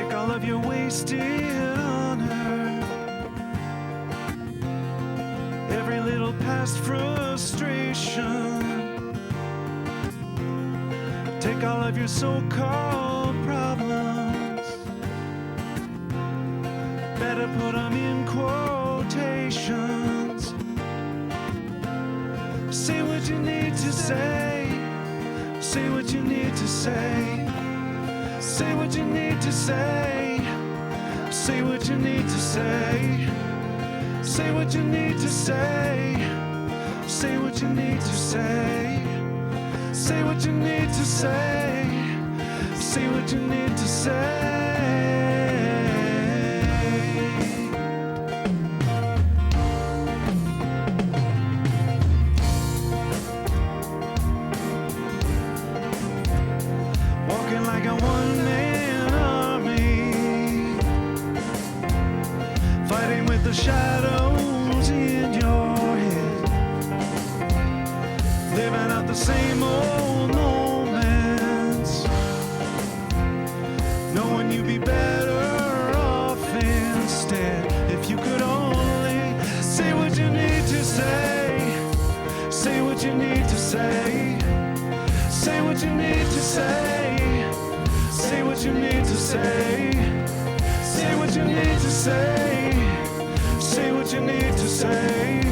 Take all of your wasted honor, every little past frustration. Take all of your so-called problems, better put them in quotations. Say what you need to say, say what you need to say, say what you need to say, say what you need to say, say what you need to say, say what you need to say, say what you need to say, say what you need to say. Walking like a one-man army, fighting with the shadows in your head, living out the same old moments, knowing you'd be better off instead if you could only say what you need to say, say what you need to say, say what you need to say, say what you need to say, say what you need to say, say what you need to say,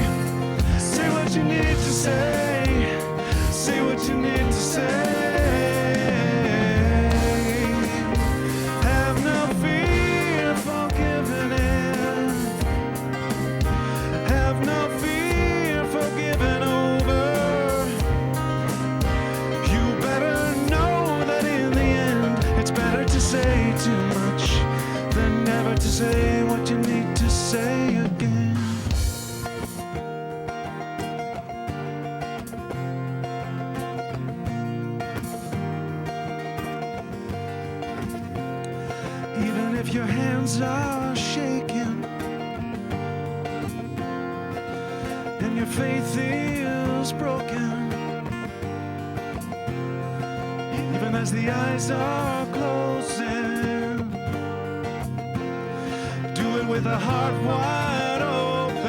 say what you need to say, say what you need to say. Have no fear for giving in, have no fear for giving over. You better know that in the end it's better to say too much than never to say what you need to say again. Even if your hands are shaking and your faith is broken, even as the eyes are closing, do it with a heart wide open.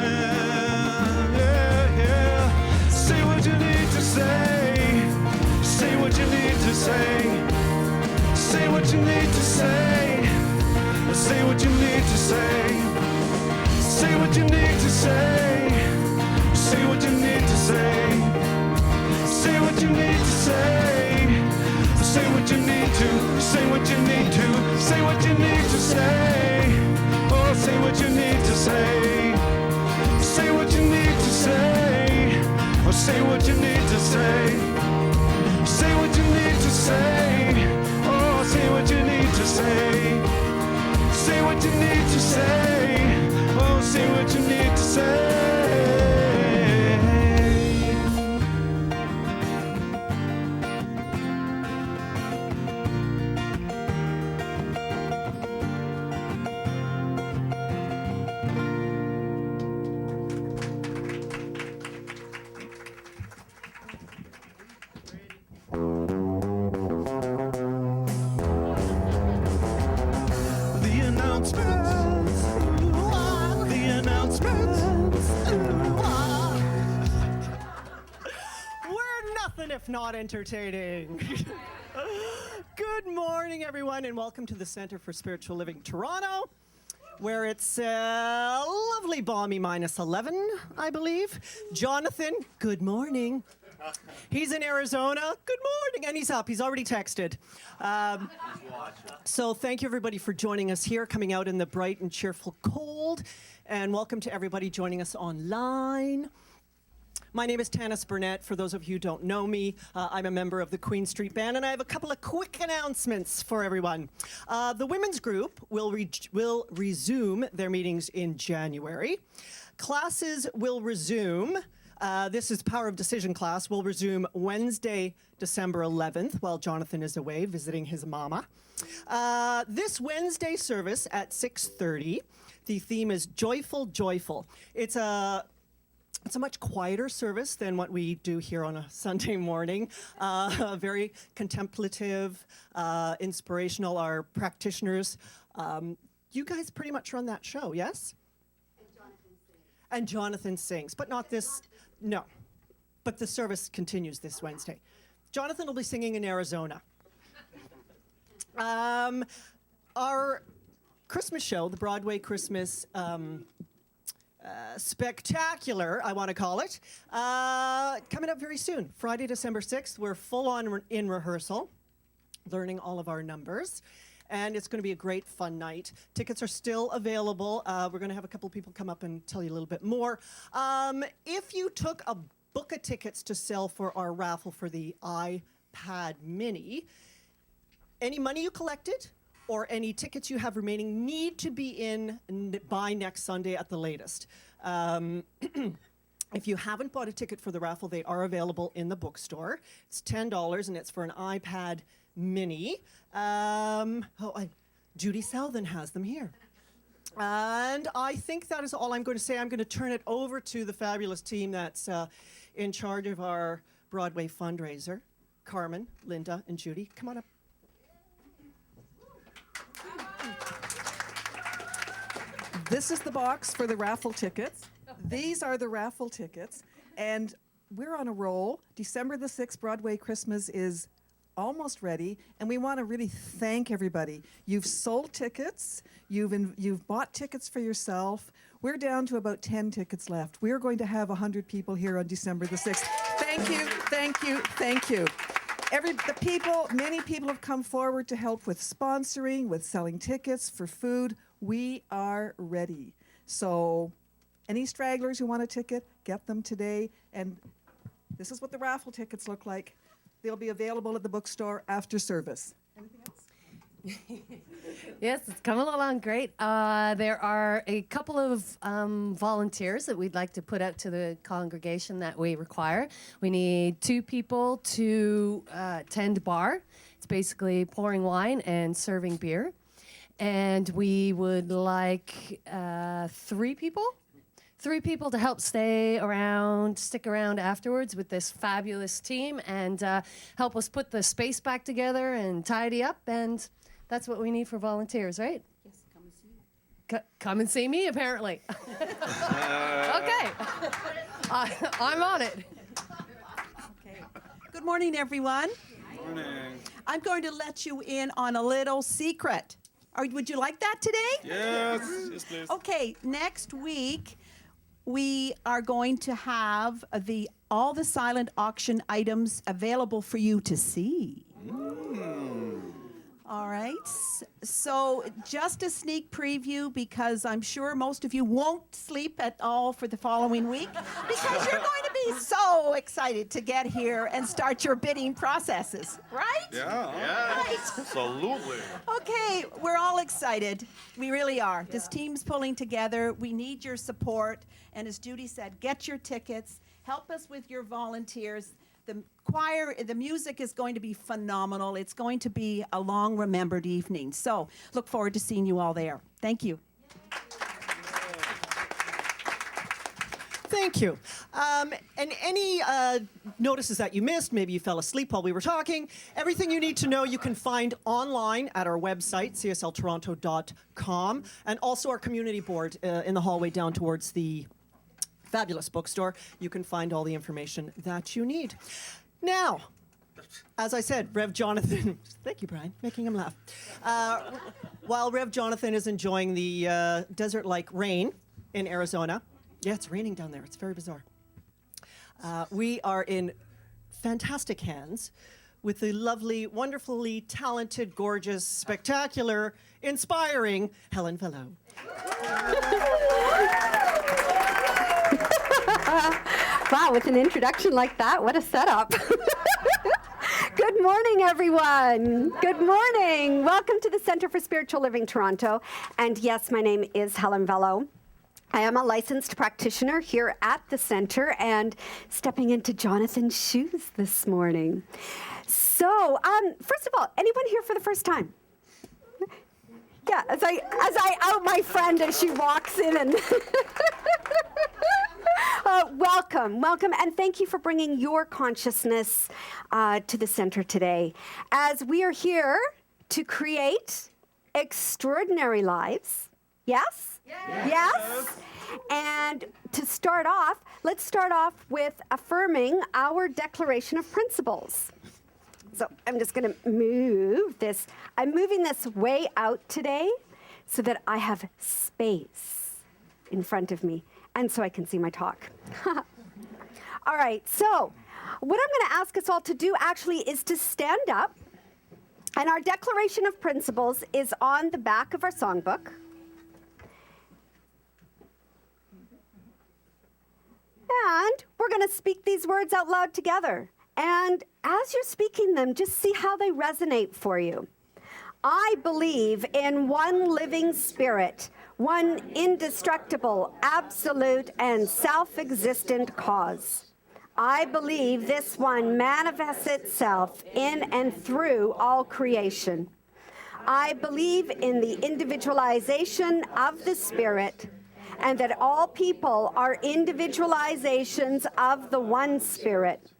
Yeah, yeah. Say what you need to say, say what you need to say, say what you need to say, say what you need to say, say what you need to say, say what you need to say, say what you need to say, say what you need to, say what you need to, say what you need to say, oh, say what you need to say, say what you need to say, or say what you need to say, say what you need to say, oh, say what you need to say, say what you need to say, oh, say what you need to say. The announcements, the announcements. We're nothing if not entertaining. Good morning, everyone, and welcome to the Center for Spiritual Living Toronto, where it's lovely balmy -11, I believe. Jonathan, good morning. He's in Arizona. Good morning. And he's up. He's already texted. So thank you, everybody, for joining us here, coming out in the bright and cheerful cold. And welcome to everybody joining us online. My name is Tanis Burnett. For those of you who don't know me, I'm a member of the Queen Street Band, and I have a couple of quick announcements for everyone. The women's group will resume their meetings in January. Classes will resume. This is Power of Decision class. Will resume Wednesday, December 11th, while Jonathan is away visiting his mama. This Wednesday service at 6:30, the theme is Joyful, Joyful. It's a much quieter service than what we do here on a Sunday morning. Very contemplative, inspirational. Our practitioners You guys pretty much run that show, yes? And Jonathan sings, but not this, no. But the service continues this Wednesday. Jonathan will be singing in Arizona. Our Christmas show, the Broadway Christmas spectacular, I want to call it, coming up very soon. Friday, December 6th, we're full on in rehearsal, learning all of our numbers. And it's going to be a great fun night. Tickets are still available. We're going to have a couple of people come up and tell you a little bit more. If you took a book of tickets to sell for our raffle for the iPad Mini, any money you collected or any tickets you have remaining need to be in by next Sunday at the latest. If you haven't bought a ticket for the raffle, they are available in the bookstore. It's $10 and it's for an iPad Mini. Judy Southern has them here. And I think that is all I'm going to say. I'm going to turn it over to the fabulous team that's in charge of our Broadway fundraiser. Carmen, Linda, and Judy, come on up. This is the box for the raffle tickets. These are the raffle tickets. And we're on a roll. December the 6th, Broadway Christmas is almost ready, and we want to really thank everybody. You've sold tickets, you've bought tickets for yourself. We're down to about 10 tickets left. We're going to have 100 people here on December the 6th. Thank you, thank you, thank you. Many people have come forward to help with sponsoring, with selling tickets, for food. We are ready. So any stragglers who want a ticket, get them today. And this is what the raffle tickets look like. They'll be available at the bookstore after service. Anything else? Yes, it's coming along great. There are a couple of volunteers that we'd like to put out to the congregation that we require. We need 2 people to tend bar. It's basically pouring wine and serving beer. And we would like 3 people. 3 people to help stick around afterwards with this fabulous team and help us put the space back together and tidy up. And that's what we need for volunteers, right? Yes, come and see me. Come and see me, apparently. Okay. I'm on it. Okay. Good morning, everyone. Morning. I'm going to let you in on a little secret. Would you like that today? Yes, please. Okay, next week we are going to have all the silent auction items available for you to see. All right, so just a sneak preview, because I'm sure most of you won't sleep at all for the following week, because you're going to be so excited to get here and start your bidding processes, right? Yeah. Right. Absolutely. Okay, we're all excited. We really are. This team's pulling together. We need your support. And as Judy said, get your tickets. Help us with your volunteers. The choir, the music is going to be phenomenal. It's going to be a long remembered evening. So look forward to seeing you all there. Thank you. Thank you. And any notices that you missed, maybe you fell asleep while we were talking, everything you need to know you can find online at our website, csltoronto.com, and also our community board in the hallway down towards the fabulous bookstore. You can find all the information that you need. Now, as I said, Rev Jonathan, thank you, Brian, making him laugh. While Rev Jonathan is enjoying the desert-like rain in Arizona, yeah, it's raining down there. It's very bizarre. We are in fantastic hands with the lovely, wonderfully talented, gorgeous, spectacular, inspiring Helen Valleau. Wow, with an introduction like that, what a setup. Good morning, everyone. Good morning. Welcome to the Centre for Spiritual Living Toronto. And yes, my name is Helen Valleau. I am a licensed practitioner here at the Centre and stepping into Jonathan's shoes this morning. So, first of all, anyone here for the first time? Yeah, as I out my friend as she walks in and welcome, and thank you for bringing your consciousness to the Centre today, as we are here to create extraordinary lives. Yes? Yes? And to start off, let's start off with affirming our declaration of principles. So I'm just going to move this. I'm moving this way out today so that I have space in front of me and so I can see my talk. All right, so what I'm going to ask us all to do actually is to stand up. And our declaration of principles is on the back of our songbook. And we're going to speak these words out loud together. And as you're speaking them, just see how they resonate for you. I believe in one living spirit, one indestructible, absolute, and self-existent cause. I believe this one manifests itself in and through all creation. I believe in the individualization of the spirit, and that all people are individualizations of the one spirit.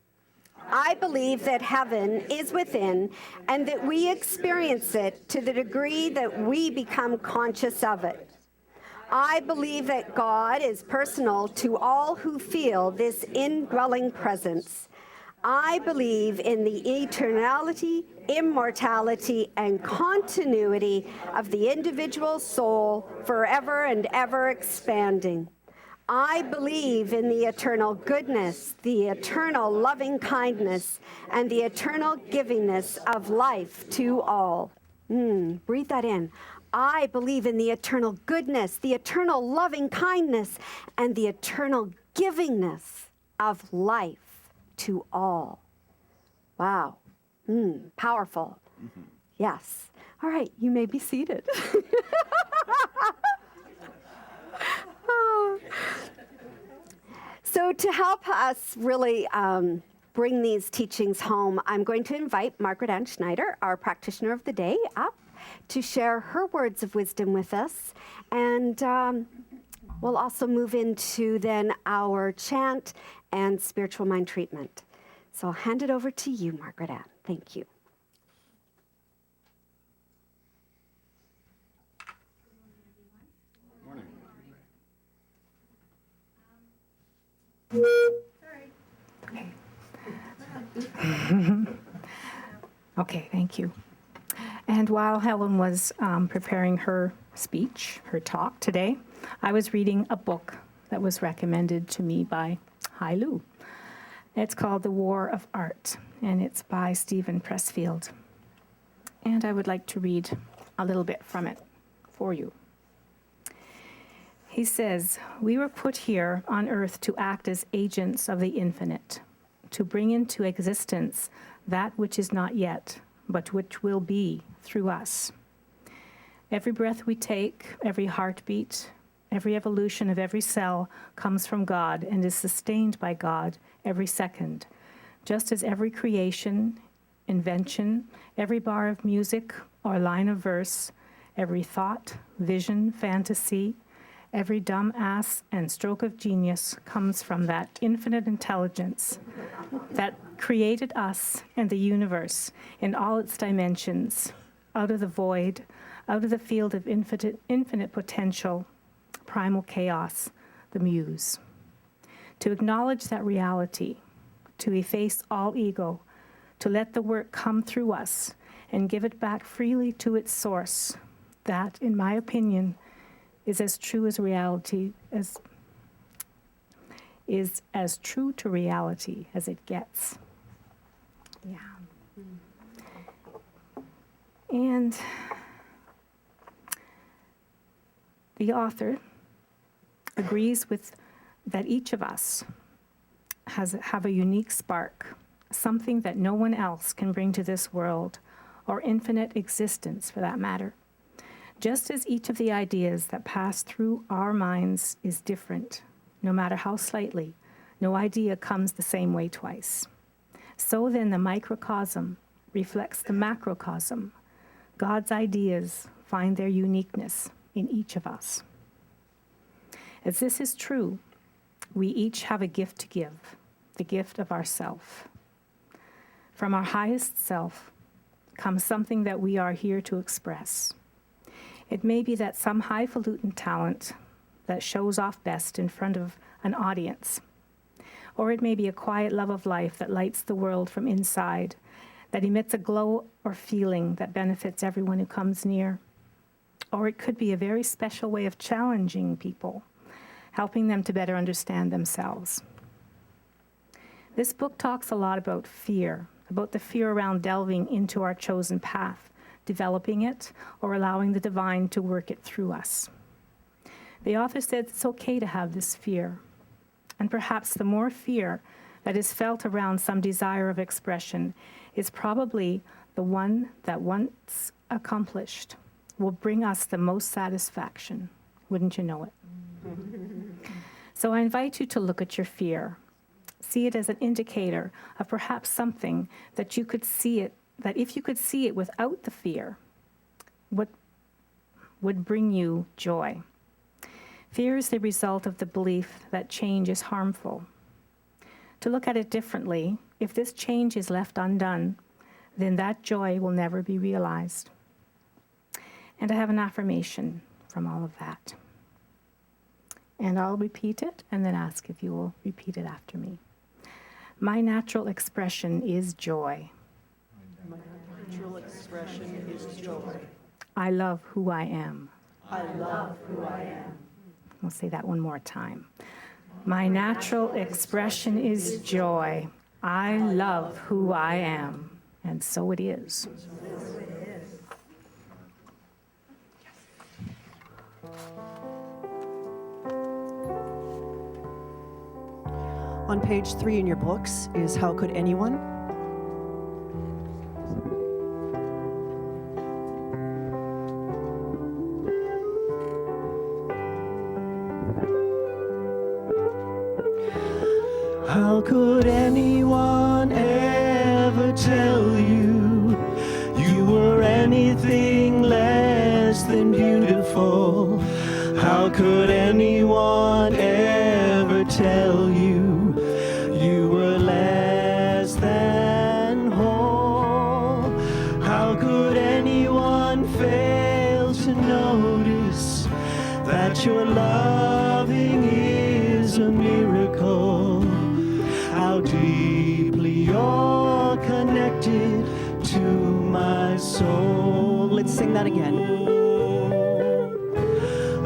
I believe that heaven is within and that we experience it to the degree that we become conscious of it. I believe that God is personal to all who feel this indwelling presence. I believe in the eternality, immortality, and continuity of the individual soul, forever and ever expanding. I believe in the eternal goodness, the eternal loving kindness, and the eternal givingness of life to all. Breathe that in. I believe in the eternal goodness, the eternal loving kindness, and the eternal givingness of life to all. Wow. Powerful. Yes. All right, you may be seated. So to help us really bring these teachings home, I'm going to invite Margaret Ann Schneider, our practitioner of the day, up to share her words of wisdom with us. And we'll also move into then our chant and spiritual mind treatment. So I'll hand it over to you, Margaret Ann. Thank you. Okay, thank you. And while Helen was preparing her speech, her talk today, I was reading a book that was recommended to me by Lu. It's called The War of Art, and it's by Stephen Pressfield. And I would like to read a little bit from it for you. He says, "We were put here on earth to act as agents of the infinite, to bring into existence that which is not yet, but which will be through us. Every breath we take, every heartbeat, every evolution of every cell comes from God and is sustained by God every second, just as every creation, invention, every bar of music or line of verse, every thought, vision, fantasy, every dumb ass and stroke of genius comes from that infinite intelligence that created us and the universe in all its dimensions, out of the void, out of the field of infinite potential, primal chaos, the muse. To acknowledge that reality, to efface all ego, to let the work come through us and give it back freely to its source, that, in my opinion, is as true as reality is as true to reality as it gets." Yeah. And the author agrees with that each of us have a unique spark, something that no one else can bring to this world, or infinite existence for that matter. Just as each of the ideas that pass through our minds is different, no matter how slightly, no idea comes the same way twice. So then the microcosm reflects the macrocosm. God's ideas find their uniqueness in each of us. As this is true, we each have a gift to give, the gift of ourself. From our highest self comes something that we are here to express. It may be that some highfalutin talent that shows off best in front of an audience. Or it may be a quiet love of life that lights the world from inside, that emits a glow or feeling that benefits everyone who comes near. Or it could be a very special way of challenging people, helping them to better understand themselves. This book talks a lot about fear, about the fear around delving into our chosen path, developing it, or allowing the divine to work it through us. The author said it's okay to have this fear, and perhaps the more fear that is felt around some desire of expression is probably the one that, once accomplished, will bring us the most satisfaction. Wouldn't you know it? So I invite you to look at your fear. See it as an indicator of perhaps something that you could see it, that if you could see it without the fear, what would bring you joy. Fear is the result of the belief that change is harmful. To look at it differently, if this change is left undone, then that joy will never be realized. And I have an affirmation from all of that. And I'll repeat it and then ask if you will repeat it after me. My natural expression is joy. My natural expression is joy. I love who I am. I love who I am. We'll say that one more time. My natural expression is joy. I love who I am. And so it is. On page 3 in your books is How Could Anyone? How could anyone ever tell you you were anything less than beautiful? How could anyone ever tell you you were less than whole? How could anyone fail to notice that your loving is a miracle? How deeply you're connected to my soul. Let's sing that again.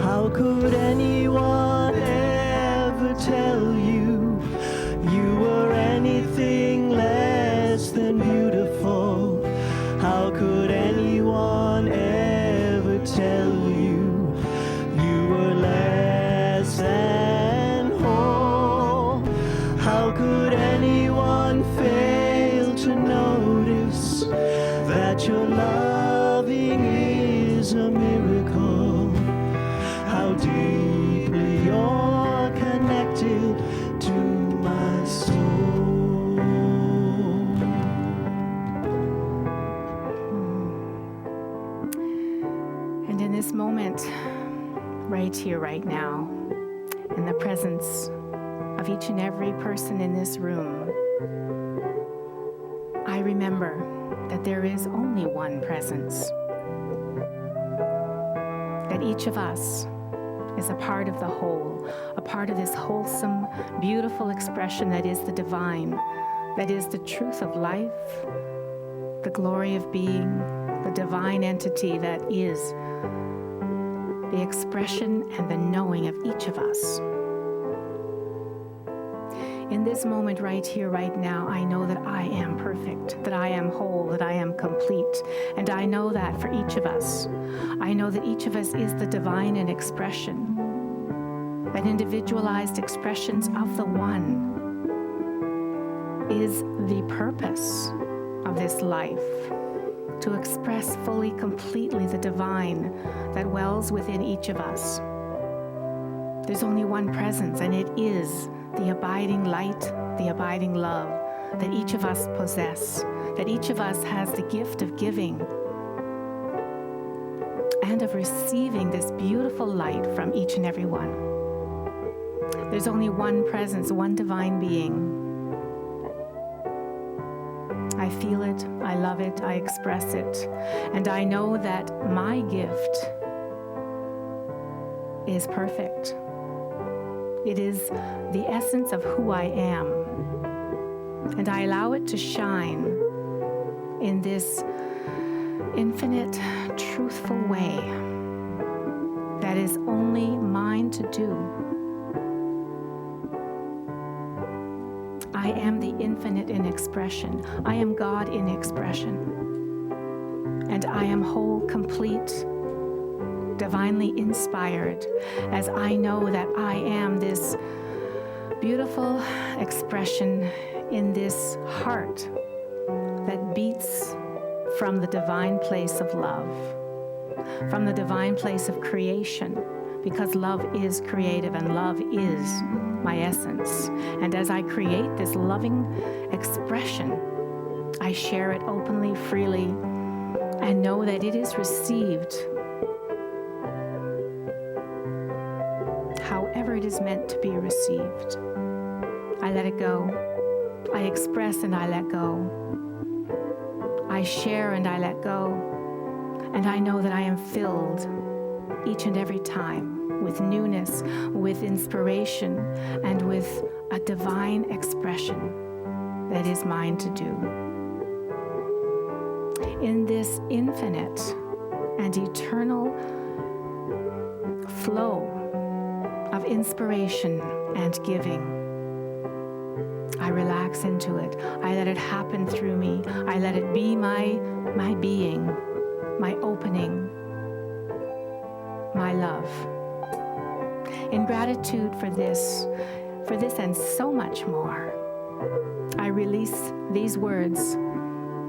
How could anyone ever tell you you were anything less than beautiful? How could anyone ever tell you you were less than whole? How could anyone fail to notice that your loving is a miracle? How deeply you're connected to my soul. And in this moment, right here, right now, in the presence of each and every person in this room, I remember that there is only one presence. That each of us is a part of the whole, a part of this wholesome, beautiful expression that is the divine, that is the truth of life, the glory of being, the divine entity that is the expression and the knowing of each of us. In this moment right here, right now, I know that I am perfect, that I am whole, that I am complete. And I know that for each of us. I know that each of us is the divine in expression, that individualized expressions of the one is the purpose of this life, to express fully, completely the divine that wells within each of us. There's only one presence, and it is the abiding light, the abiding love that each of us possess, that each of us has the gift of giving and of receiving this beautiful light from each and every one. There's only one presence, one divine being. I feel it, I love it, I express it, and I know that my gift is perfect. It is the essence of who I am. And I allow it to shine in this infinite, truthful way that is only mine to do. I am the infinite in expression. I am God in expression. And I am whole, complete, divinely inspired, as I know that I am this beautiful expression in this heart that beats from the divine place of love, from the divine place of creation, because love is creative and love is my essence. And as I create this loving expression, I share it openly, freely, and know that it is received however it is meant to be received. I let it go. I express and I let go. I share and I let go. And I know that I am filled each and every time with newness, with inspiration, and with a divine expression that is mine to do. In this infinite and eternal flow of inspiration and giving, I relax into it. I let it happen through me. I let it be my being, my opening, my love. In gratitude for this and so much more, I release these words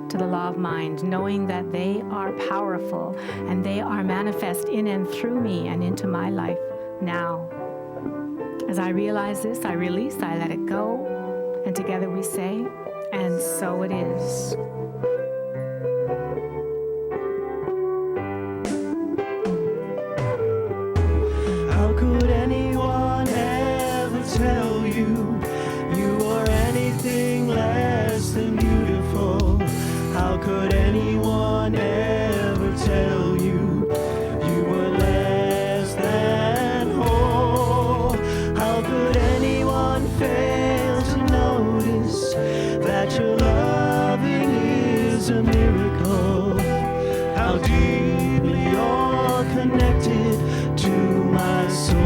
to the law of mind, knowing that they are powerful and they are manifest in and through me and into my life now. As I realize this, I release, I let it go, and together we say, and so it is. How could anyone ever tell you you are anything less than beautiful? How could anyone ever tell you you were less than whole? How could anyone fail to notice that your loving is a miracle? How deeply you're connected to my soul.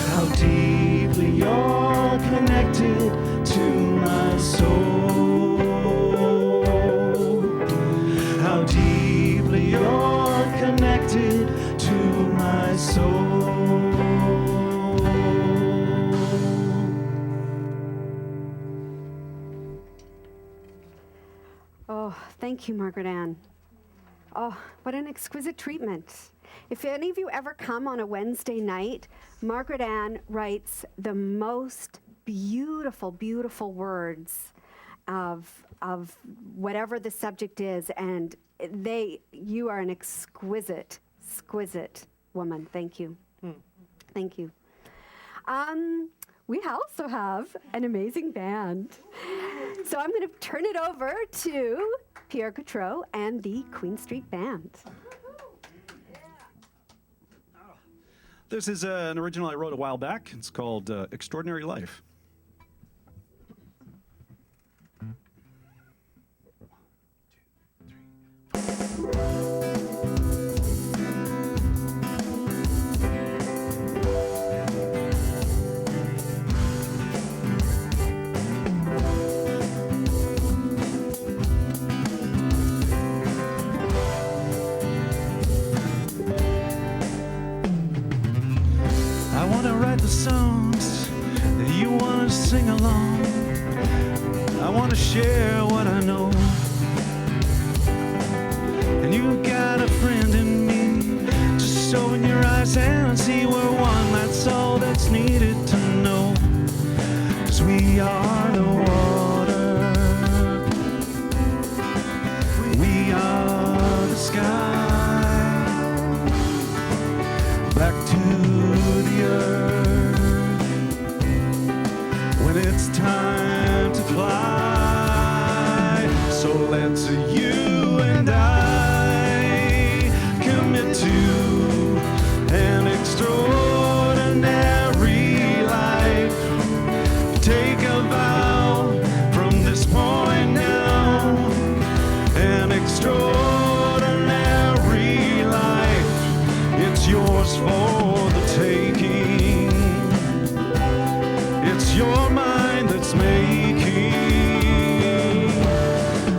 How deeply you're connected to my soul. How deeply you're connected to my soul. Oh, thank you, Margaret Ann. Oh, what an exquisite treatment. If any of you ever come on a Wednesday night, Margaret Ann writes the most beautiful, beautiful words of whatever the subject is, and you are an exquisite woman. Thank you. Thank you. We also have an amazing band. So I'm going to turn it over to Pierre Gautreau and the Queen Street Band. This is an original I wrote a while back. It's called Extraordinary Life. I want to write the songs that you want to sing along. I want to share what I know. And you got a friend in me. Just open your eyes and see we're one. That's all that's needed to know. 'Cause we are the water. We are the sky. Back to the earth when it's time to fly. So let's you and I commit take a vow from this point now. An extraordinary life, it's yours for the taking. It's your mind that's making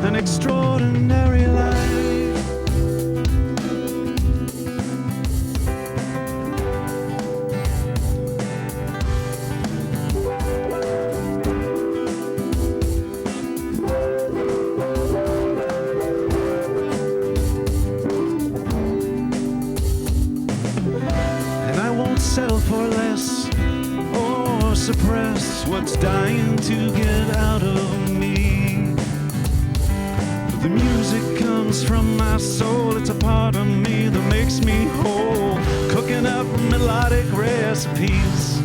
an extraordinary life. And I won't settle for less or suppress what's dying to get out of me. The music comes from my soul, it's a part of me that makes me whole. Cooking up melodic recipes.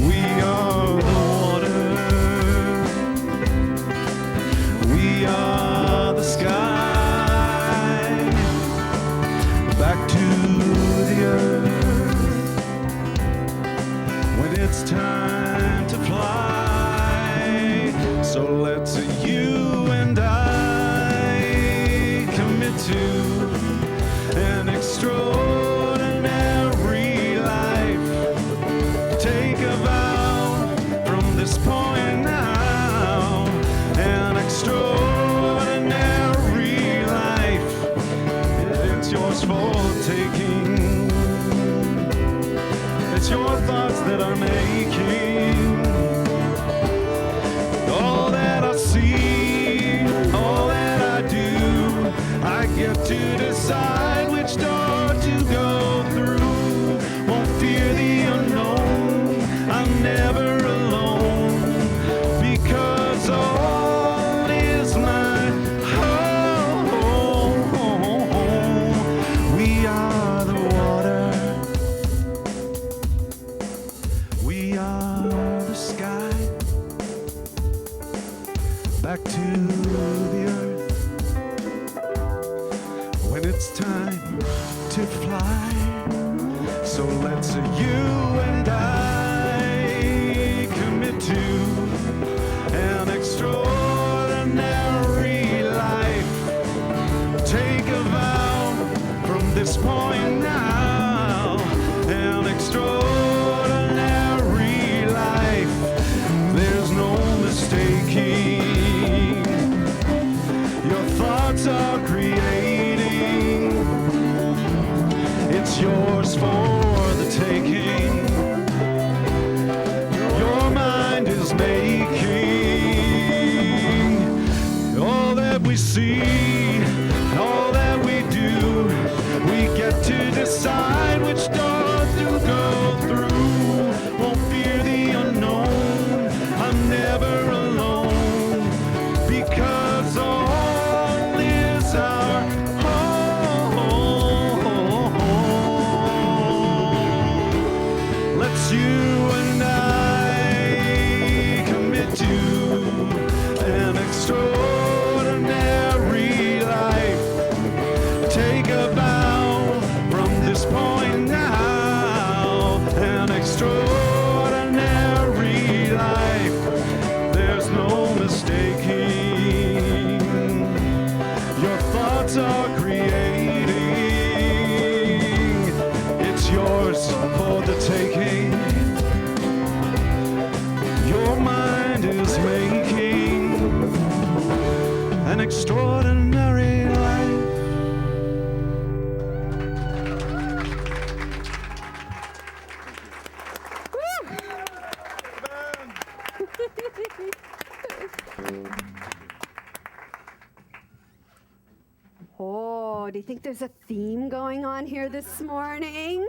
We are the water. We are the sky. Back to the earth when it's time to fly. So let's you and I commit to an extraordinary life. Take a vow from this point now. An extraordinary life. It's yours for taking. It's your thoughts that are making all that I see, all that I do. I get to decide which door to go through. Won't fear the unknown. I'm never alone because all is my home. We are the water. We are the sky. Back to the earth when it's time to fly. So let's you and I commit to an extraordinary life. Take a vow from this point now. An extraordinary life. There's no mistaking. Your thoughts are creating. It's yours for the taking. Your mind is making all that we see, all that we do. We get to decide which door to go through. Won't fear the unknown. I'm never alone because all is our home. Let's you and I commit to an extraordinary life. Take a vow from this point now. An extraordinary life. There's no mistaking. Your thoughts are creating. It's yours for the taking. Your mind is making an extraordinary life. Oh, do you think there's a theme going on here this morning?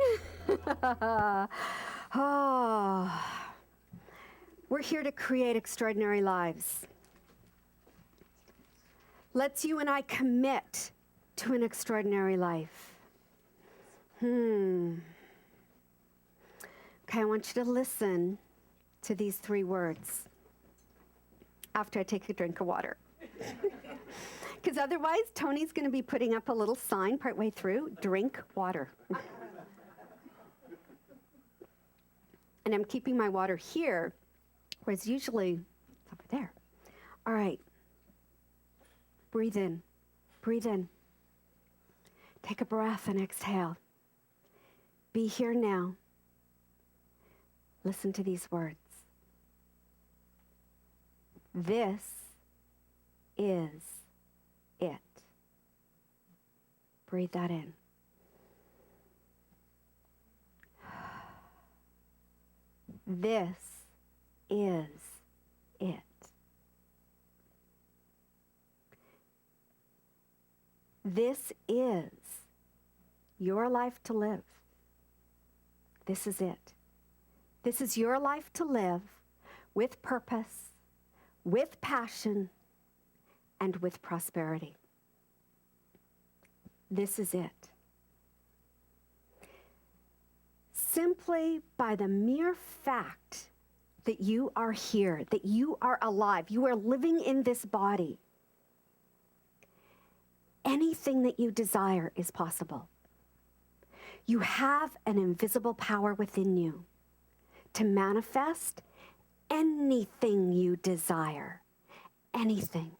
Oh, we're here to create extraordinary lives. Let's you and I commit to an extraordinary life. Okay, I want you to listen to these 3 words after I take a drink of water. Because otherwise, Tony's going to be putting up a little sign partway through, drink water. And I'm keeping my water here backwards. Usually it's over there. All right. Breathe in. Breathe in. Take a breath and exhale. Be here now. Listen to these words. This is it. Breathe that in. This is it. This is your life to live. This is it. This is your life to live with purpose, with passion, and with prosperity. This is it. Simply by the mere fact that you are here, that you are alive, you are living in this body, anything that you desire is possible. You have an invisible power within you to manifest anything you desire. Anything.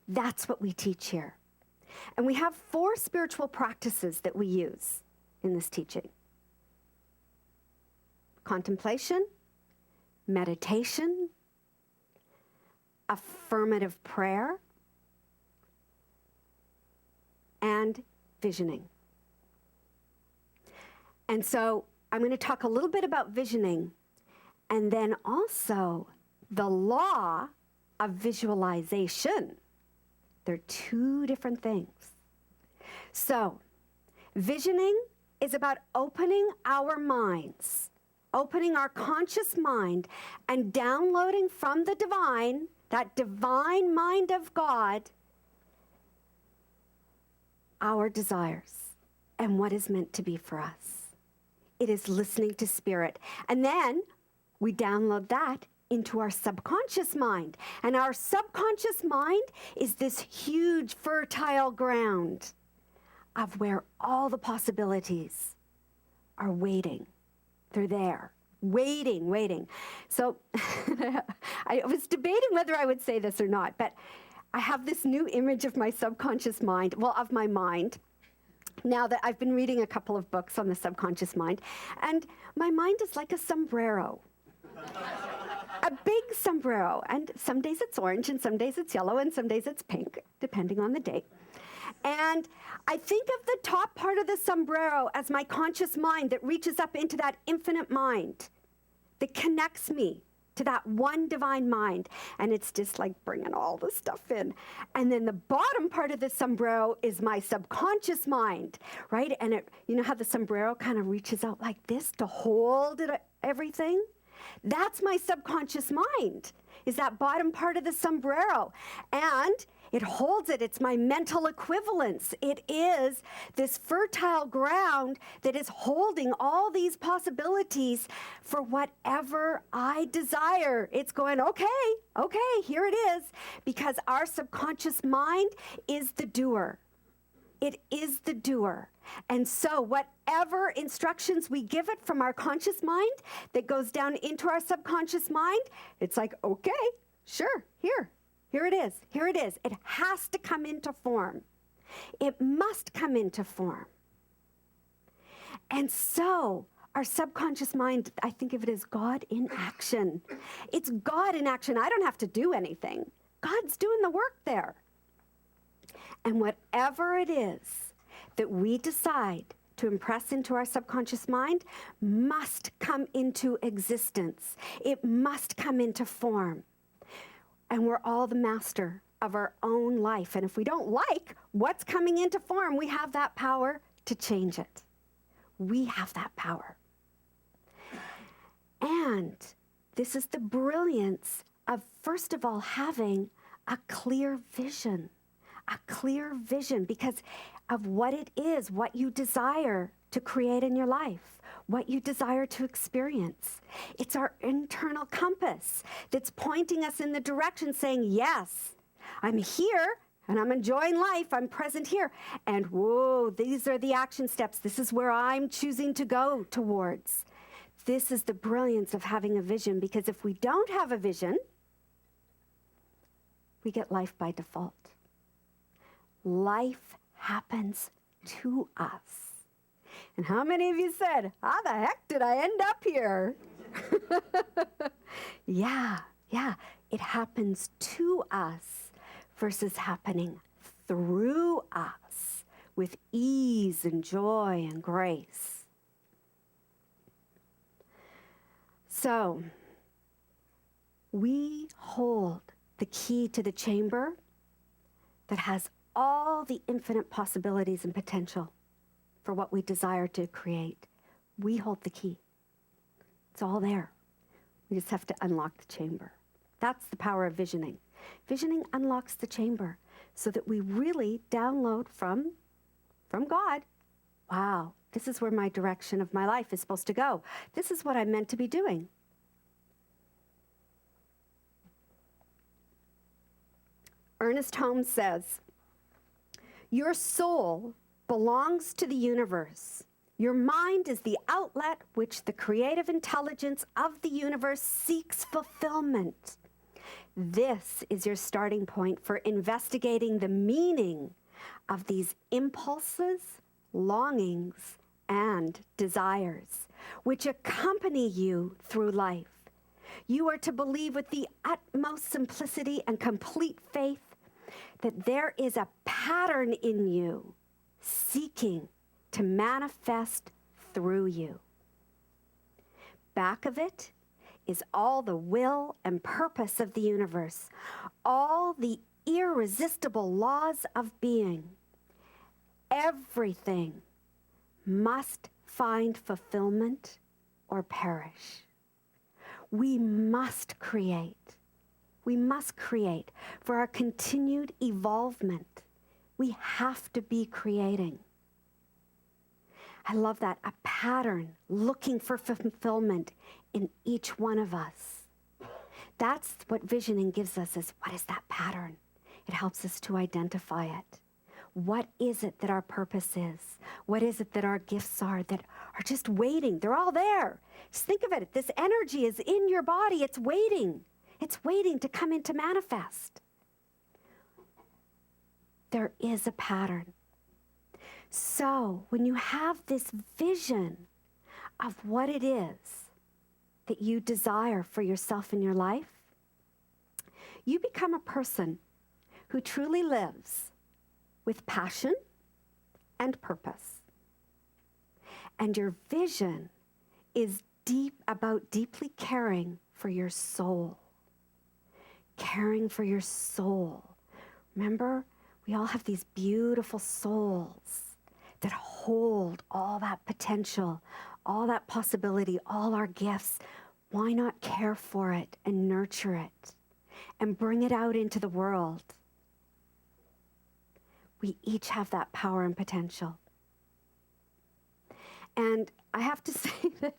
That's what we teach here. And we have 4 spiritual practices that we use in this teaching. Contemplation, meditation, affirmative prayer, and visioning. And so I'm going to talk a little bit about visioning, and then also the law of visualization. They're 2 different things. So, visioning is about opening our minds, opening our conscious mind, and downloading from the divine, that divine mind of God, our desires and what is meant to be for us. It is listening to spirit. And then we download that into our subconscious mind. And our subconscious mind is this huge fertile ground of where all the possibilities are waiting. They're there, waiting. So I was debating whether I would say this or not, but I have this new image of my subconscious mind, well, of my mind, now that I've been reading a couple of books on the subconscious mind, and my mind is like a sombrero. A big sombrero, and some days it's orange, and some days it's yellow, and some days it's pink, depending on the day. And I think of the top part of the sombrero as my conscious mind that reaches up into that infinite mind, that connects me to that one divine mind. And it's just like bringing all the stuff in. And then the bottom part of the sombrero is my subconscious mind, right? And it, you know how the sombrero kind of reaches out like this to hold it, everything? That's my subconscious mind, is that bottom part of the sombrero. And it holds it. It's my mental equivalence. It is this fertile ground that is holding all these possibilities for whatever I desire. It's going, okay, here it is. Because our subconscious mind is the doer. It is the doer. And so whatever instructions we give it from our conscious mind that goes down into our subconscious mind, it's like, okay, sure, here it is. It has to come into form. It must come into form. And so our subconscious mind, I think of it as God in action. It's God in action. I don't have to do anything. God's doing the work there. And whatever it is that we decide to impress into our subconscious mind must come into existence. It must come into form. And we're all the master of our own life. And if we don't like what's coming into form, we have that power to change it. We have that power. And this is the brilliance of, first of all, having a clear vision. A clear vision because of what it is, what you desire to create in your life, what you desire to experience. It's our internal compass that's pointing us in the direction saying, yes, I'm here and I'm enjoying life. I'm present here. And whoa, these are the action steps. This is where I'm choosing to go towards. This is the brilliance of having a vision, because if we don't have a vision, we get life by default. Life happens to us. And how many of you said, how the heck did I end up here? Yeah, it happens to us versus happening through us with ease and joy and grace. So, we hold the key to the chamber that has all the infinite possibilities and potential for what we desire to create. We hold the key. It's all there. We just have to unlock the chamber. That's the power of visioning. Visioning unlocks the chamber so that we really download from God. Wow, this is where my direction of my life is supposed to go. This is what I'm meant to be doing. Ernest Holmes says, your soul belongs to the universe. Your mind is the outlet which the creative intelligence of the universe seeks fulfillment. This is your starting point for investigating the meaning of these impulses, longings, and desires, which accompany you through life. You are to believe with the utmost simplicity and complete faith that there is a pattern in you seeking to manifest through you. Back of it is all the will and purpose of the universe, all the irresistible laws of being. Everything must find fulfillment or perish. We must create. We must create for our continued evolvement. We have to be creating. I love that, a pattern looking for fulfillment in each one of us. That's what visioning gives us, is what is that pattern? It helps us to identify it. What is it that our purpose is? What is it that our gifts are that are just waiting? They're all there. Just think of it. This energy is in your body. It's waiting. It's waiting to come into manifest. There is a pattern. So when you have this vision of what it is that you desire for yourself in your life, you become a person who truly lives with passion and purpose. And your vision is about deeply caring for your soul. Caring for your soul. Remember, we all have these beautiful souls that hold all that potential, all that possibility, all our gifts. Why not care for it and nurture it and bring it out into the world? We each have that power and potential. And I have to say that,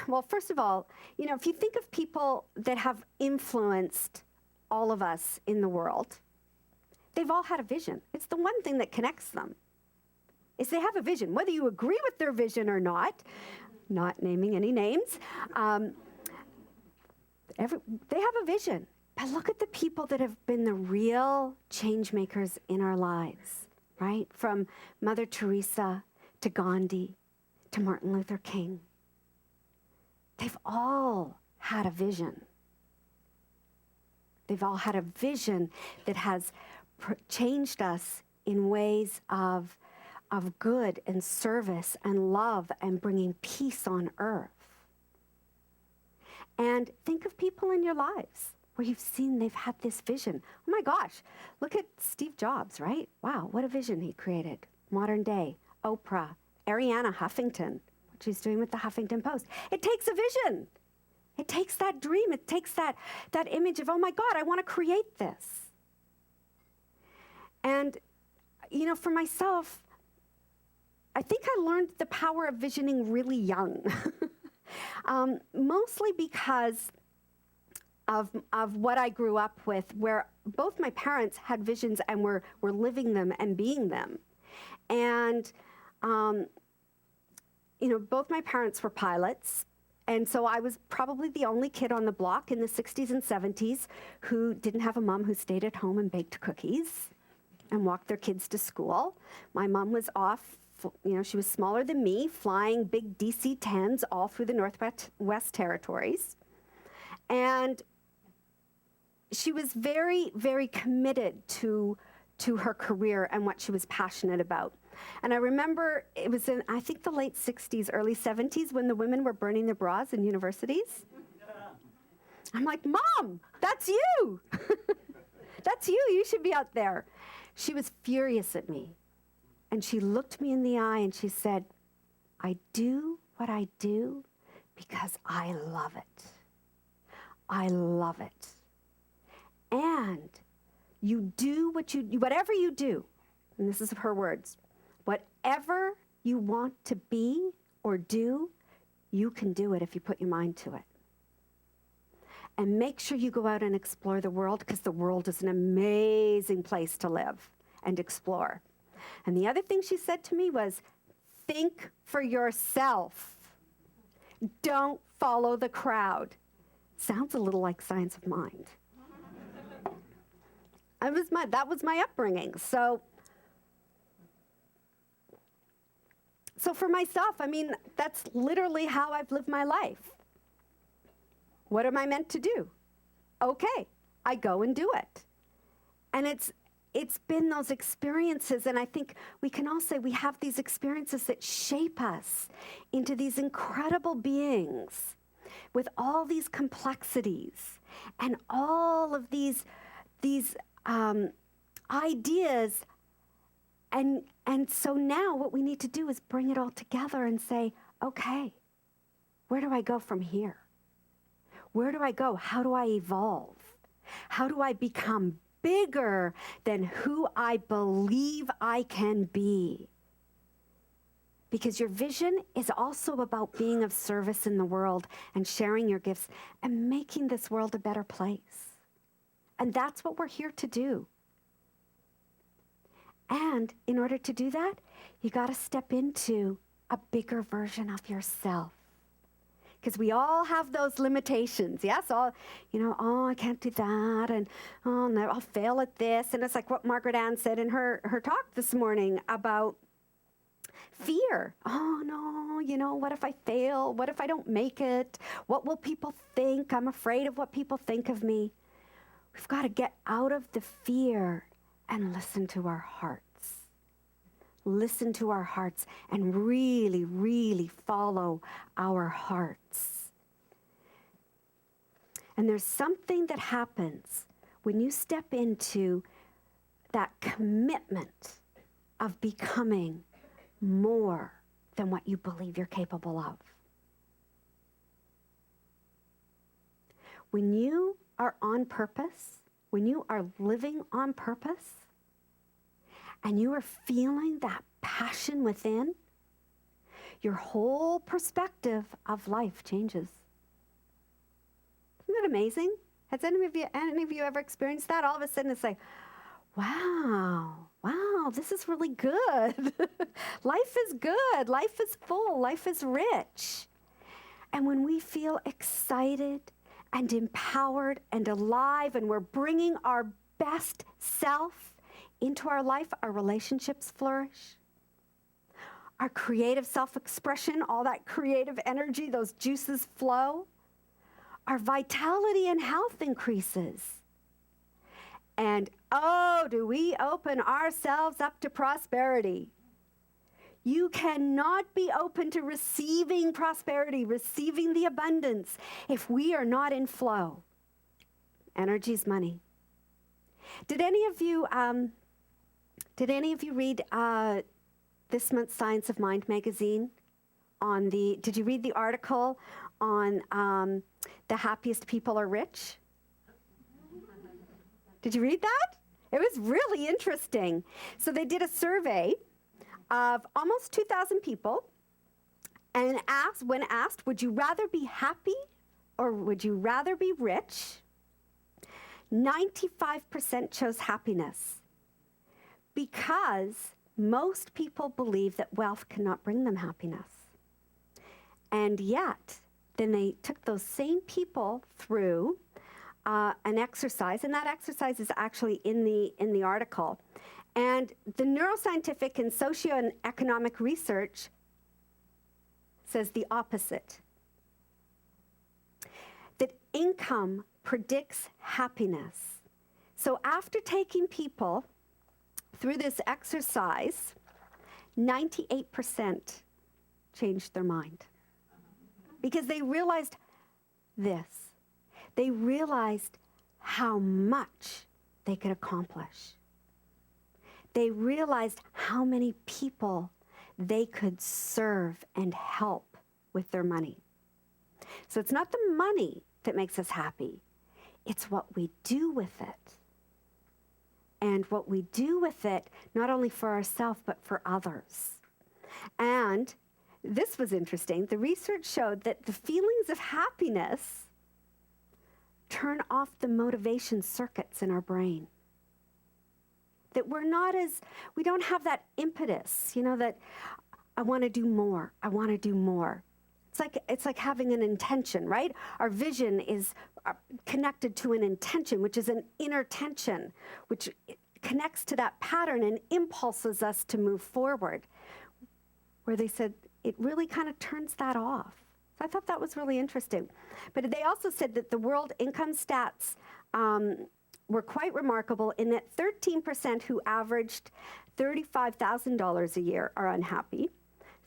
well, first of all, if you think of people that have influenced all of us in the world, they've all had a vision. It's the one thing that connects them, is they have a vision. Whether you agree with their vision or not naming any names, they have a vision. But look at the people that have been the real change makers in our lives, right? From Mother Teresa to Gandhi to Martin Luther King. They've all had a vision. They've all had a vision that has changed us in ways of good and service and love and bringing peace on earth. And think of people in your lives where you've seen they've had this vision. Oh my gosh, look at Steve Jobs, right? Wow, what a vision he created. Modern day, Oprah, Arianna Huffington, what she's doing with the Huffington Post. It takes a vision. It takes that dream. It takes that image of, oh my God, I want to create this. And, for myself, I think I learned the power of visioning really young. Mostly because of what I grew up with, where both my parents had visions and were living them and being them. And both my parents were pilots. And so I was probably the only kid on the block in the 60s and 70s who didn't have a mom who stayed at home and baked cookies and walked their kids to school. My mom was off, she was smaller than me, flying big DC-10s all through the Northwest Territories. And she was very, very committed to her career and what she was passionate about. And I remember it was in, I think, the late 60s, early 70s when the women were burning their bras in universities. I'm like, Mom, that's you. That's you. You should be out there. She was furious at me. And she looked me in the eye and she said, I do what I do because I love it. I love it. And you do whatever you do, and this is her words, whatever you want to be or do, you can do it if you put your mind to it. And make sure you go out and explore the world, because the world is an amazing place to live and explore. And the other thing she said to me was, think for yourself. Don't follow the crowd. Sounds a little like Science of Mind. That was my upbringing. So for myself, that's literally how I've lived my life. What am I meant to do? Okay, I go and do it. And it's been those experiences, and I think we can all say we have these experiences that shape us into these incredible beings with all these complexities and all of these ideas. And so now what we need to do is bring it all together and say, okay, where do I go from here? Where do I go? How do I evolve? How do I become bigger than who I believe I can be? Because your vision is also about being of service in the world and sharing your gifts and making this world a better place. And that's what we're here to do. And in order to do that, you got to step into a bigger version of yourself. Because we all have those limitations, yes? I can't do that, and no, I'll fail at this. And it's like what Margaret Ann said in her talk this morning about fear. Oh, no, what if I fail? What if I don't make it? What will people think? I'm afraid of what people think of me. We've got to get out of the fear and listen to our hearts. Listen to our hearts and really, really follow our hearts. And there's something that happens when you step into that commitment of becoming more than what you believe you're capable of. When you are on purpose, when you are living on purpose, and you are feeling that passion within, your whole perspective of life changes. Isn't that amazing? Has any of you ever experienced that? All of a sudden it's like, wow, this is really good. Life is good. Life is full. Life is rich. And when we feel excited and empowered and alive, and we're bringing our best self into our life, our relationships flourish. Our creative self-expression, all that creative energy, those juices flow. Our vitality and health increases. And do we open ourselves up to prosperity? You cannot be open to receiving prosperity, receiving the abundance, if we are not in flow. Energy's money. Did any of you read this month's Science of Mind magazine? Did you read the article on the happiest people are rich? Did you read that? It was really interesting. So they did a survey of almost 2,000 people, and when asked, would you rather be happy or would you rather be rich? 95% chose happiness, because most people believe that wealth cannot bring them happiness. And yet, then they took those same people through an exercise, and that exercise is actually in the article. And the neuroscientific and socioeconomic research says the opposite. That income predicts happiness. So after taking people through this exercise, 98% changed their mind. Because they realized this. They realized how much they could accomplish. They realized how many people they could serve and help with their money. So it's not the money that makes us happy. It's what we do with it. And what we do with it, not only for ourselves, but for others. And this was interesting. The research showed that the feelings of happiness turn off the motivation circuits in our brain. That we don't have that impetus, that I want to do more, I want to do more. It's like having an intention, right? Our vision is connected to an intention, which is an inner tension, which connects to that pattern and impulses us to move forward. Where they said it really kind of turns that off. So I thought that was really interesting. But they also said that the world income stats were quite remarkable in that 13% who averaged $35,000 a year are unhappy.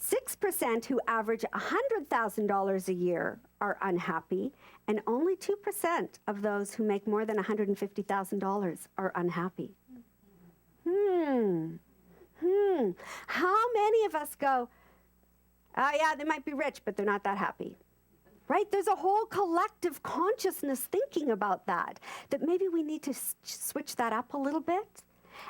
6% who average $100,000 a year are unhappy, and only 2% of those who make more than $150,000 are unhappy. How many of us go, oh yeah, they might be rich, but they're not that happy? Right? There's a whole collective consciousness thinking about that maybe we need to switch that up a little bit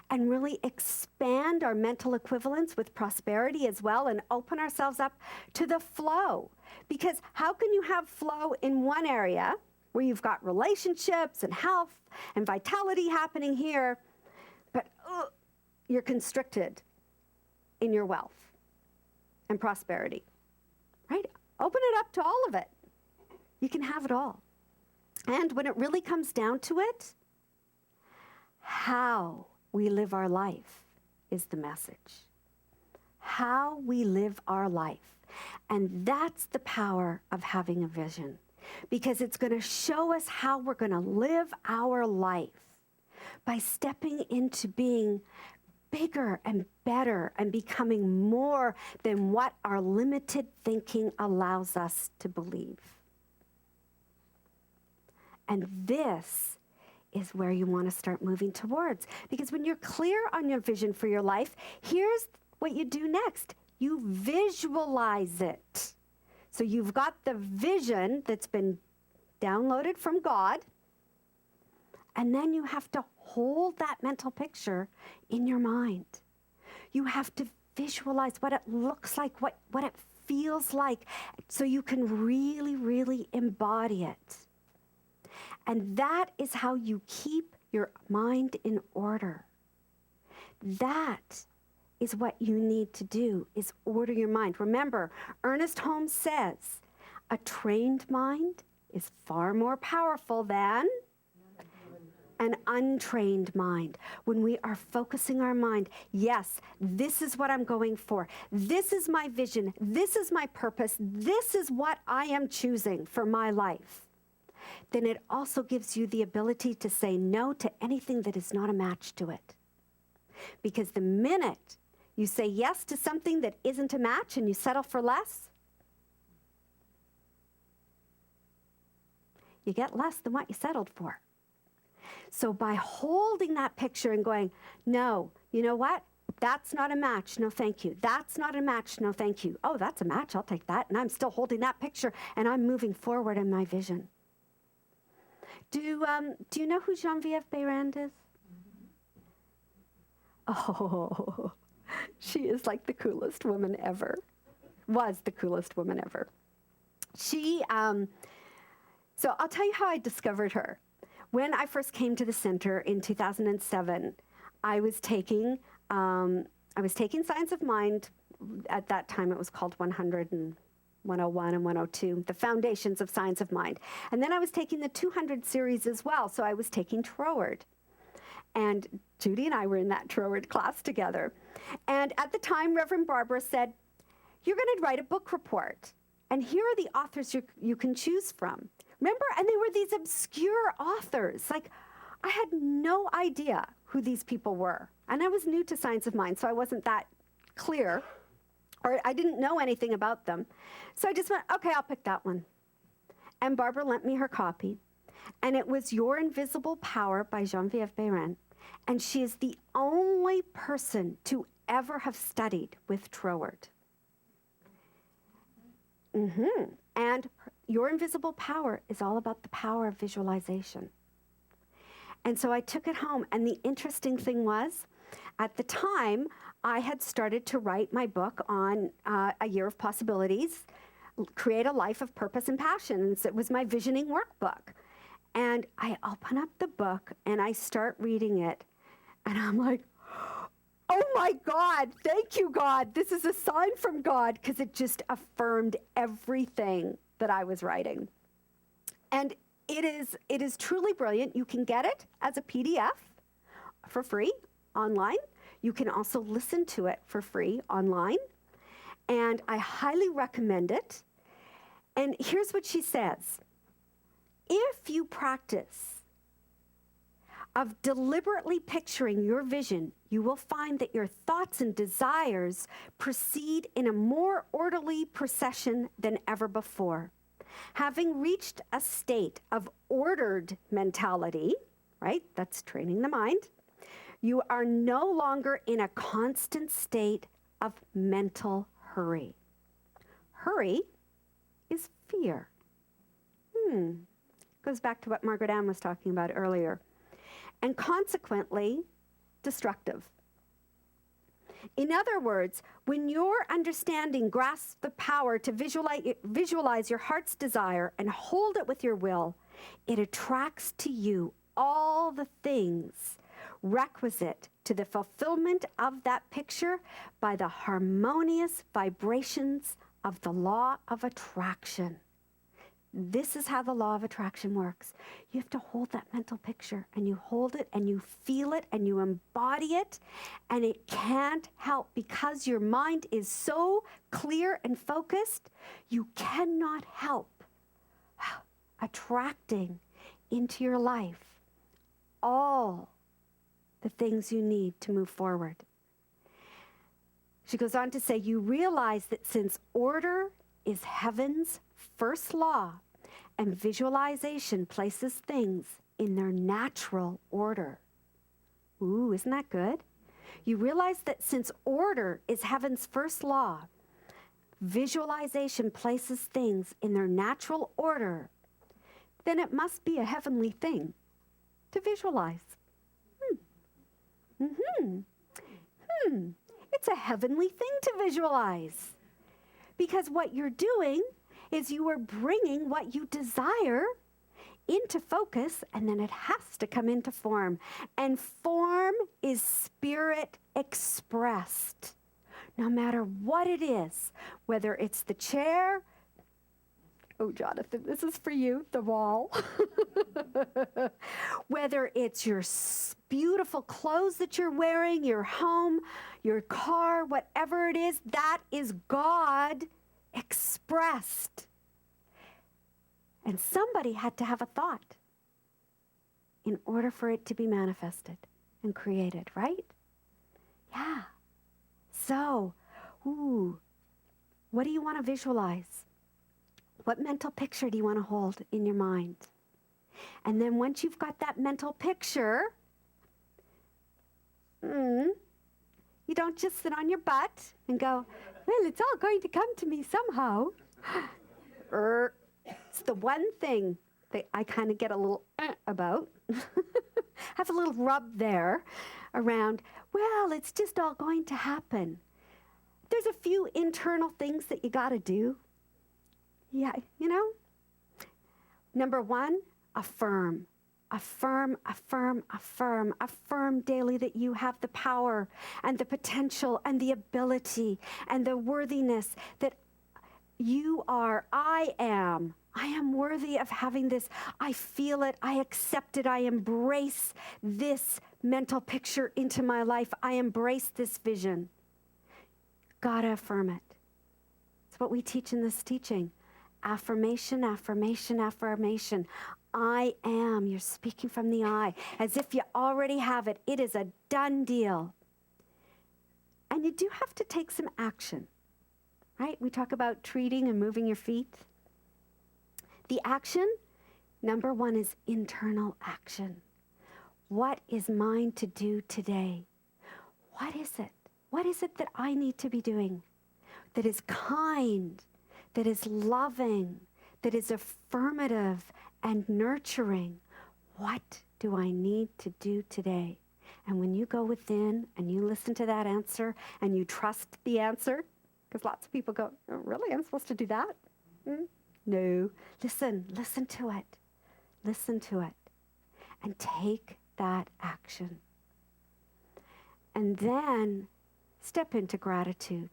and really expand our mental equivalence with prosperity as well and open ourselves up to the flow. Because how can you have flow in one area where you've got relationships and health and vitality happening here, but you're constricted in your wealth and prosperity, right? Open it up to all of it. You can have it all. And when it really comes down to it, how we live our life is the message. How we live our life. And that's the power of having a vision, because it's going to show us how we're going to live our life by stepping into being bigger and better and becoming more than what our limited thinking allows us to believe. And this is where you want to start moving towards. Because when you're clear on your vision for your life, here's what you do next. You visualize it. So you've got the vision that's been downloaded from God, and then you have to hold that mental picture in your mind. You have to visualize what it looks like, what it feels like, so you can really, really embody it. And that is how you keep your mind in order. That is what you need to do, is order your mind. Remember, Ernest Holmes says, a trained mind is far more powerful than an untrained mind. When we are focusing our mind, yes, this is what I'm going for. This is my vision. This is my purpose. This is what I am choosing for my life. Then it also gives you the ability to say no to anything that is not a match to it. Because the minute you say yes to something that isn't a match and you settle for less, you get less than what you settled for. So by holding that picture and going, no, you know what? That's not a match, no thank you. That's not a match, no thank you. Oh, that's a match, I'll take that. And I'm still holding that picture and I'm moving forward in my vision. Do you know who Geneviève Beyrand is? Oh, she is like the coolest woman ever. Was the coolest woman ever. She, so I'll tell you how I discovered her. When I first came to the center in 2007, I was taking Science of Mind. At that time, it was called 100 and 101 and 102, the foundations of science of mind. And then I was taking the 200 series as well, so I was taking Troward. And Judy and I were in that Troward class together. And at the time, Reverend Barbara said, you're going to write a book report. And here are the authors you can choose from. Remember? And they were these obscure authors. Like, I had no idea who these people were. And I was new to science of mind, so I wasn't that clear, or I didn't know anything about them. So I just went, okay, I'll pick that one. And Barbara lent me her copy. And it was Your Invisible Power by Geneviève Behrens. And she is the only person to ever have studied with Troward. And Your Invisible Power is all about the power of visualization. And so I took it home. And the interesting thing was, at the time, I had started to write my book on A Year of Possibilities, Create a Life of Purpose and Passions. It was my visioning workbook. And I open up the book and I start reading it. And I'm like, oh my God, thank you, God. This is a sign from God, because it just affirmed everything that I was writing. And it is truly brilliant. You can get it as a PDF for free online. You can also listen to it for free online. And I highly recommend it. And here's what she says. If you practice of deliberately picturing your vision, you will find that your thoughts and desires proceed in a more orderly procession than ever before. Having reached a state of ordered mentality, right? That's training the mind. You are no longer in a constant state of mental hurry. Hurry is fear. Goes back to what Margaret Ann was talking about earlier. And consequently, destructive. In other words, when your understanding grasps the power to visualize your heart's desire and hold it with your will, it attracts to you all the things requisite to the fulfillment of that picture by the harmonious vibrations of the law of attraction. This is how the law of attraction works. You have to hold that mental picture, and you hold it, and you feel it, and you embody it, and it can't help, because your mind is so clear and focused, you cannot help attracting into your life all the things you need to move forward. She goes on to say, you realize that since order is heaven's first law, and visualization places things in their natural order. Ooh, isn't that good? You realize that since order is heaven's first law, visualization places things in their natural order, then it must be a heavenly thing to visualize. It's a heavenly thing to visualize. Because what you're doing is you are bringing what you desire into focus, and then it has to come into form. And form is spirit expressed. No matter what it is, whether it's the chair, oh, Jonathan, this is for you, the wall. Whether it's your beautiful clothes that you're wearing, your home, your car, whatever it is, that is God expressed. And somebody had to have a thought in order for it to be manifested and created, right? Yeah. So, what do you want to visualize? What mental picture do you want to hold in your mind? And then once you've got that mental picture, you don't just sit on your butt and go, well, it's all going to come to me somehow. It's the one thing that I kind of get a little about. Have a little rub there around, well, it's just all going to happen. There's a few internal things that you got to do. Yeah, you know. Number one, affirm. Affirm, affirm, affirm. Affirm daily that you have the power and the potential and the ability and the worthiness, that You are, I am worthy of having this. I feel it, I accept it, I embrace this mental picture into my life. I embrace this vision. Gotta affirm it. It's what we teach in this teaching. Affirmation, affirmation, affirmation. I am. You're speaking from the I, as if you already have it. It is a done deal. And you do have to take some action, right? We talk about treating and moving your feet. The action, number one, is internal action. What is mine to do today? What is it? What is it that I need to be doing that is kind, that is loving, that is affirmative and nurturing? What do I need to do today? And when you go within and you listen to that answer and you trust the answer, because lots of people go, oh, really, I'm supposed to do that? No. Listen to it. Listen to it. And take that action. And then step into gratitude.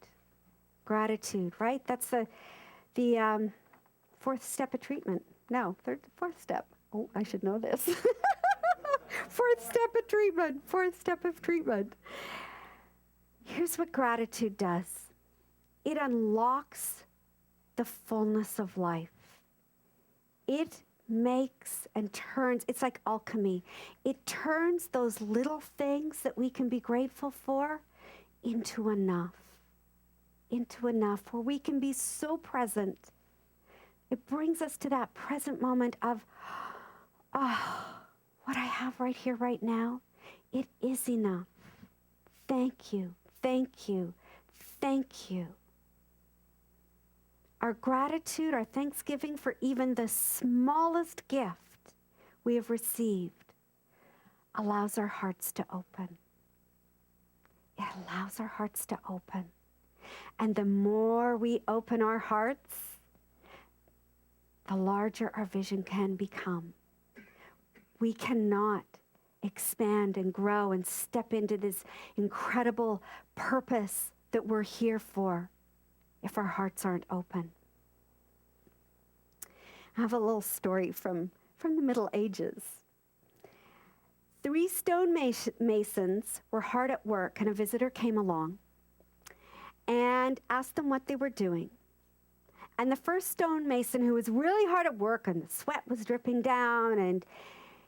Gratitude, right? That's the fourth step of treatment. No, fourth step. Oh, I should know this. Fourth step of treatment. Fourth step of treatment. Here's what gratitude does. It unlocks the fullness of life. It makes and turns, it's like alchemy. It turns those little things that we can be grateful for into enough where we can be so present. It brings us to that present moment of, what I have right here, right now, it is enough. Thank you, thank you, thank you. Our gratitude, our thanksgiving for even the smallest gift we have received allows our hearts to open. It allows our hearts to open. And the more we open our hearts, the larger our vision can become. We cannot expand and grow and step into this incredible purpose that we're here for if our hearts aren't open. I have a little story from the Middle Ages. 3 stone masons were hard at work, and a visitor came along and asked them what they were doing. And the first stone mason, who was really hard at work and the sweat was dripping down, and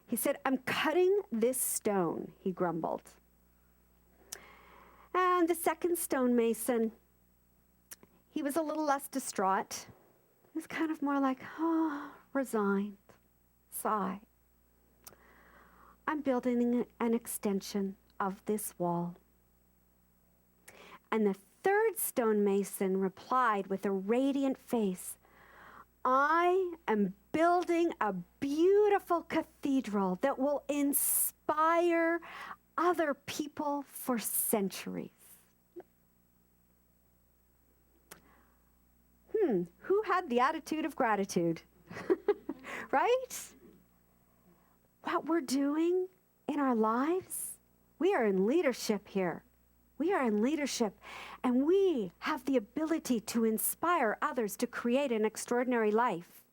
he said, "I'm cutting this stone," he grumbled. And the second stone mason, he was a little less distraught. He was kind of more like, resigned, sigh. "I'm building an extension of this wall." And the third stone mason replied with a radiant face, "I am building a beautiful cathedral that will inspire other people for centuries." Who had the attitude of gratitude? Right? What we're doing in our lives, we are in leadership here. We are in leadership, and we have the ability to inspire others to create an extraordinary life.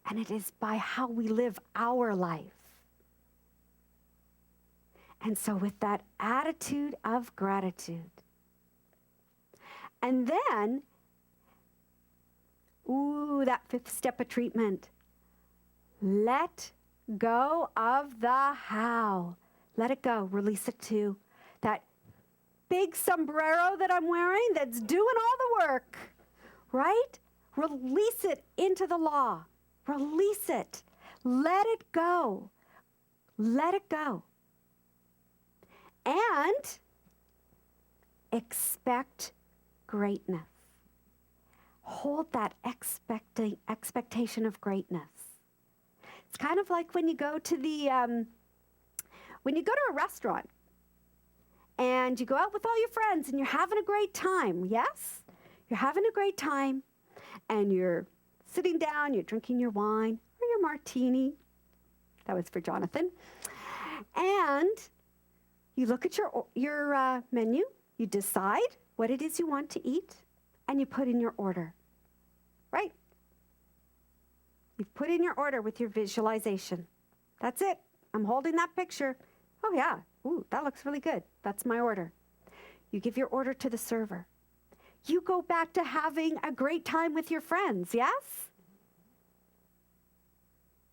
And it is by how we live our life. And so with that attitude of gratitude, and then, that fifth step of treatment, let go of the how. Let it go. Release it to that big sombrero that I'm wearing that's doing all the work, right? Release it into the law. Release it. Let it go. Let it go. And expect greatness. Hold that expectation of greatness. It's kind of like when you go to a restaurant and you go out with all your friends and you're having a great time. Yes? You're having a great time and you're sitting down, you're drinking your wine or your martini. That was for Jonathan. And you look at your menu, you decide what it is you want to eat, and you put in your order. right? You've put in your order with your visualization. That's it. I'm holding that picture. Oh yeah, ooh, that looks really good. That's my order. You give your order to the server. You go back to having a great time with your friends, yes?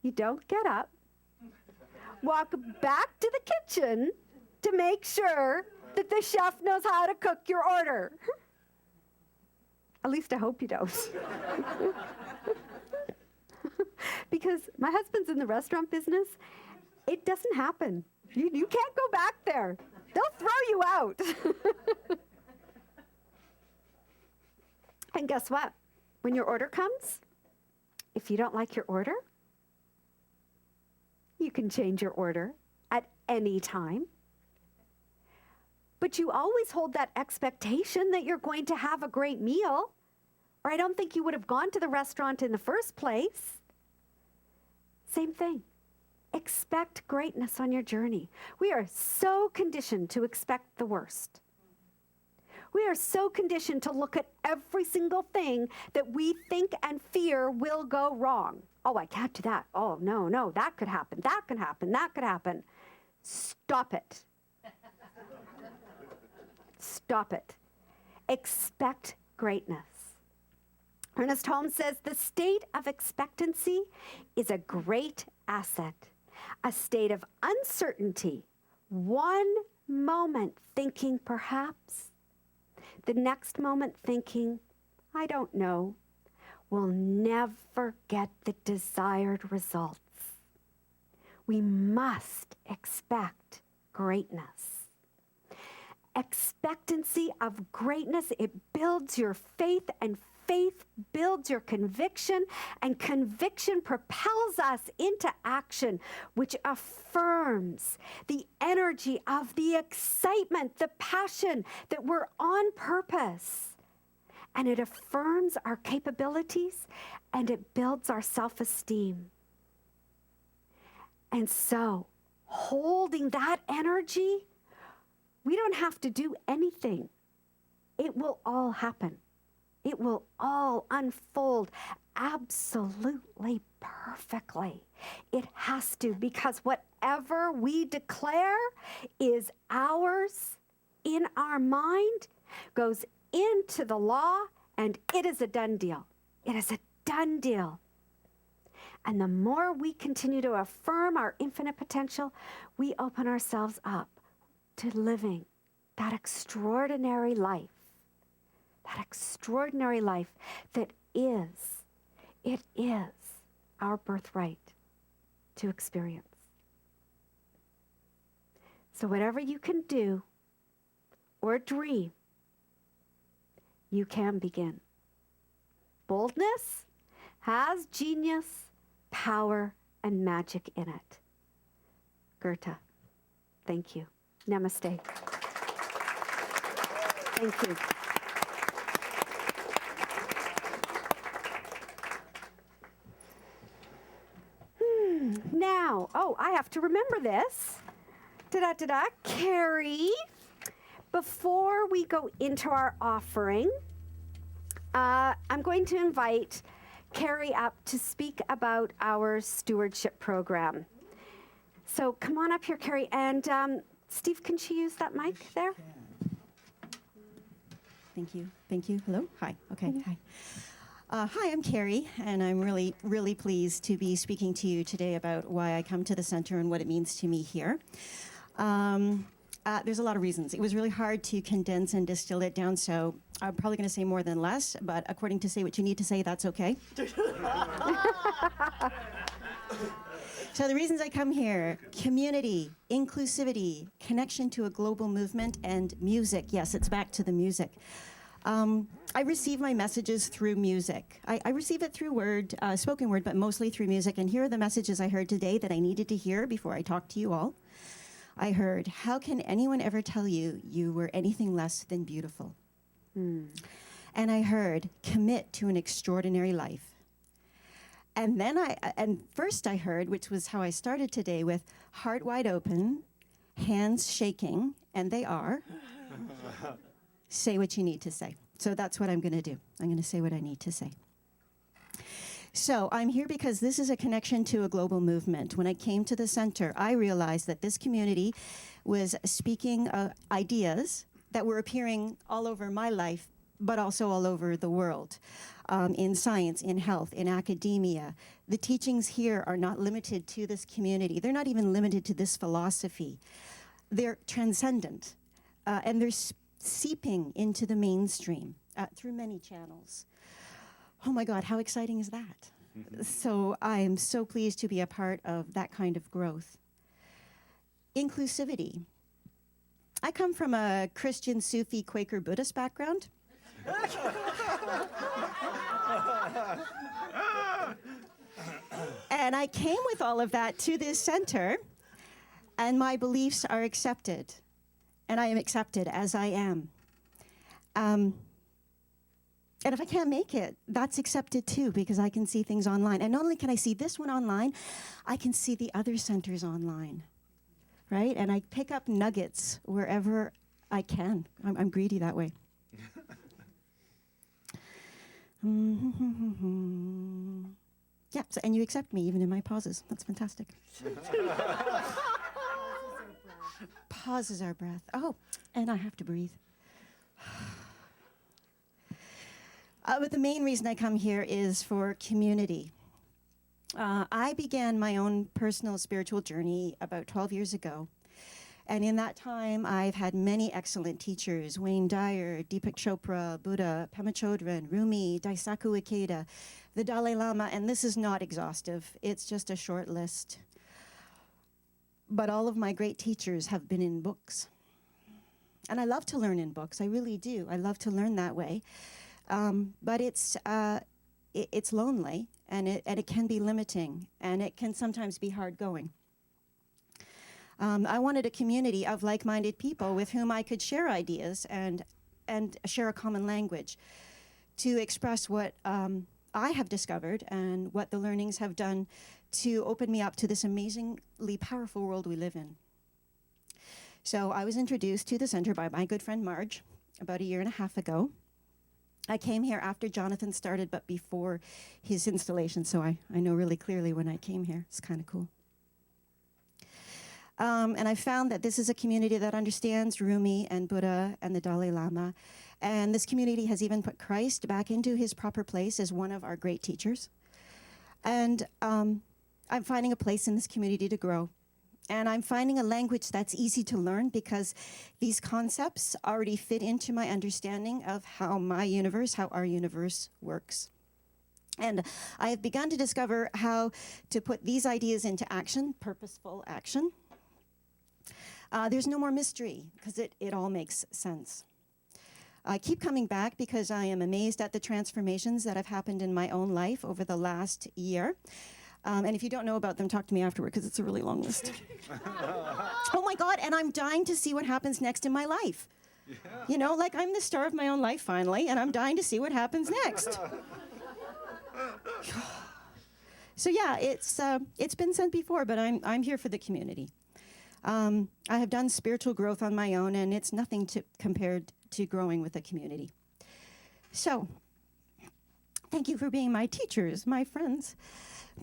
You don't get up, walk back to the kitchen to make sure that the chef knows how to cook your order. At least I hope you don't. Because my husband's in the restaurant business, it doesn't happen. You can't go back there. They'll throw you out. And guess what? When your order comes, if you don't like your order, you can change your order at any time. But you always hold that expectation that you're going to have a great meal, or I don't think you would have gone to the restaurant in the first place. Same thing. Expect greatness on your journey. We are so conditioned to expect the worst. We are so conditioned to look at every single thing that we think and fear will go wrong. Oh, I can't do that. Oh, no, that could happen. That could happen. That could happen. Stop it. Stop it. Expect greatness. Ernest Holmes says the state of expectancy is a great asset. A state of uncertainty, one moment thinking perhaps, the next moment thinking, I don't know, will never get the desired results. We must expect greatness. Expectancy of greatness, it builds your faith, and faith builds your conviction, and conviction propels us into action, which affirms the energy of the excitement, the passion that we're on purpose. And it affirms our capabilities, and it builds our self-esteem. And so, holding that energy, we don't have to do anything. It will all happen. It will all unfold absolutely perfectly. It has to, because whatever we declare is ours in our mind goes into the law, and it is a done deal. It is a done deal. And the more we continue to affirm our infinite potential, we open ourselves up to living that extraordinary life. That extraordinary life that it is our birthright to experience. So whatever you can do or dream, you can begin. Boldness has genius, power, and magic in it. Goethe, thank you. Namaste. Thank you. Now, oh, I have to remember this. Carrie, before we go into our offering, I'm going to invite Carrie up to speak about our stewardship program. So come on up here, Carrie. And Steve, can she use that mic there? Thank you. Thank you. Hello? Hi. Okay. Hi. Hi, I'm Carrie, and I'm really, really pleased to be speaking to you today about why I come to the center and what it means to me here. There's a lot of reasons. It was really hard to condense and distill it down, so I'm probably going to say more than less, but according to Say What You Need to Say, that's okay. So the reasons I come here: community, inclusivity, connection to a global movement, and music. Yes, it's back to the music. I receive my messages through music. I receive it through spoken word, but mostly through music. And here are the messages I heard today that I needed to hear before I talk to you all. I heard, how can anyone ever tell you you were anything less than beautiful? And I heard, commit to an extraordinary life. And then first I heard, which was how I started today, with heart wide open, hands shaking, and they are. Say what you need to say. So that's what I'm going to do. I'm going to say what I need to say. So I'm here because this is a connection to a global movement. When I came to the center, I realized that this community was speaking ideas that were appearing all over my life, but also all over the world, in science, in health, in academia. The teachings here are not limited to this community. They're not even limited to this philosophy. They're transcendent, and they're seeping into the mainstream through many channels. Oh my God, how exciting is that? So I am so pleased to be a part of that kind of growth. Inclusivity. I come from a Christian, Sufi, Quaker, Buddhist background. And I came with all of that to this center, and my beliefs are accepted, and I am accepted as I am. And if I can't make it, that's accepted too, because I can see things online. And not only can I see this one online, I can see the other centers online, right? And I pick up nuggets wherever I can. I'm greedy that way. Yeah, so, and you accept me even in my pauses. That's fantastic. Pauses are breath. Oh, and I have to breathe. But the main reason I come here is for community. I began my own personal spiritual journey about 12 years ago. And in that time, I've had many excellent teachers: Wayne Dyer, Deepak Chopra, Buddha, Pema Chodron, Rumi, Daisaku Ikeda, the Dalai Lama, and this is not exhaustive. It's just a short list. But all of my great teachers have been in books. And I love to learn in books, I really do. I love to learn that way. But it's lonely, and it can be limiting, and it can sometimes be hard going. I wanted a community of like-minded people with whom I could share ideas and share a common language to express what I have discovered and what the learnings have done to open me up to this amazingly powerful world we live in. So I was introduced to the center by my good friend Marge about 1.5 years ago. I came here after Jonathan started, but before his installation, so I know really clearly when I came here. It's kind of cool. And I found that this is a community that understands Rumi and Buddha and the Dalai Lama. And this community has even put Christ back into his proper place as one of our great teachers. And I'm finding a place in this community to grow. And I'm finding a language that's easy to learn because these concepts already fit into my understanding of how my universe, how our universe works. And I have begun to discover how to put these ideas into action, purposeful action. There's no more mystery because it all makes sense. I keep coming back because I am amazed at the transformations that have happened in my own life over the last year. And if you don't know about them, talk to me afterward because it's a really long list. Oh my God, and I'm dying to see what happens next in my life. Yeah. You know, like I'm the star of my own life finally, and I'm dying to see what happens next. So yeah, it's been said before, but I'm here for the community. I have done spiritual growth on my own, and it's nothing compared to growing with a community. So, thank you for being my teachers, my friends,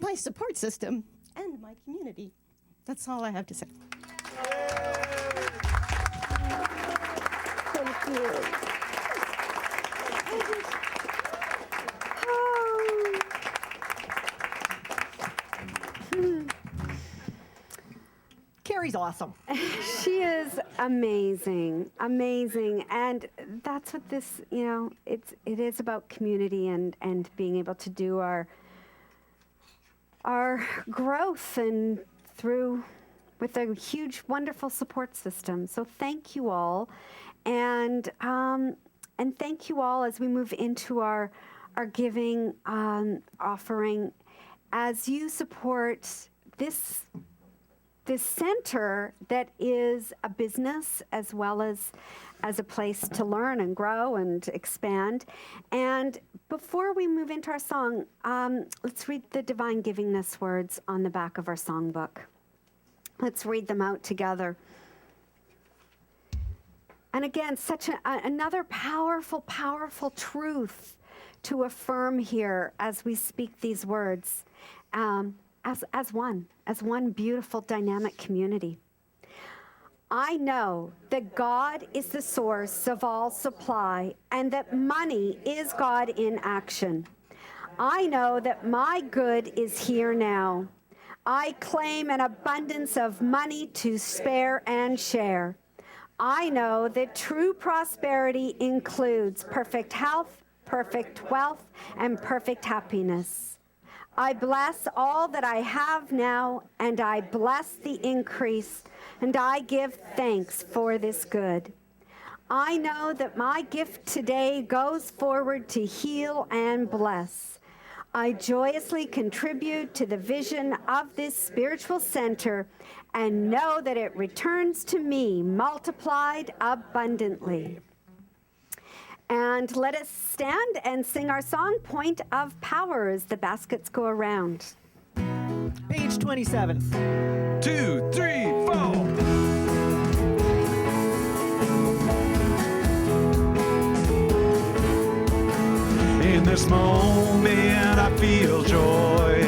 my support system, and my community. That's all I have to say. Thank you. Carrie's awesome. She is amazing, amazing, and that's what this, you know, it is about community and being able to do our growth and through with a huge, wonderful support system. So thank you all, and thank you all as we move into our giving offering, as you support this center that is a business as well as a place to learn and grow and expand. And before we move into our song, let's read the divine givingness words on the back of our songbook. Let's read them out together. And again, such another powerful, powerful truth to affirm here as we speak these words as one beautiful, dynamic community. I know that God is the source of all supply and that money is God in action. I know that my good is here now. I claim an abundance of money to spare and share. I know that true prosperity includes perfect health, perfect wealth, and perfect happiness. I bless all that I have now, and I bless the increase, and I give thanks for this good. I know that my gift today goes forward to heal and bless. I joyously contribute to the vision of this spiritual center and know that it returns to me multiplied abundantly. And let us stand and sing our song, Point of Power, as the baskets go around. Page 27. 2, 3, 4. In this moment I feel joy.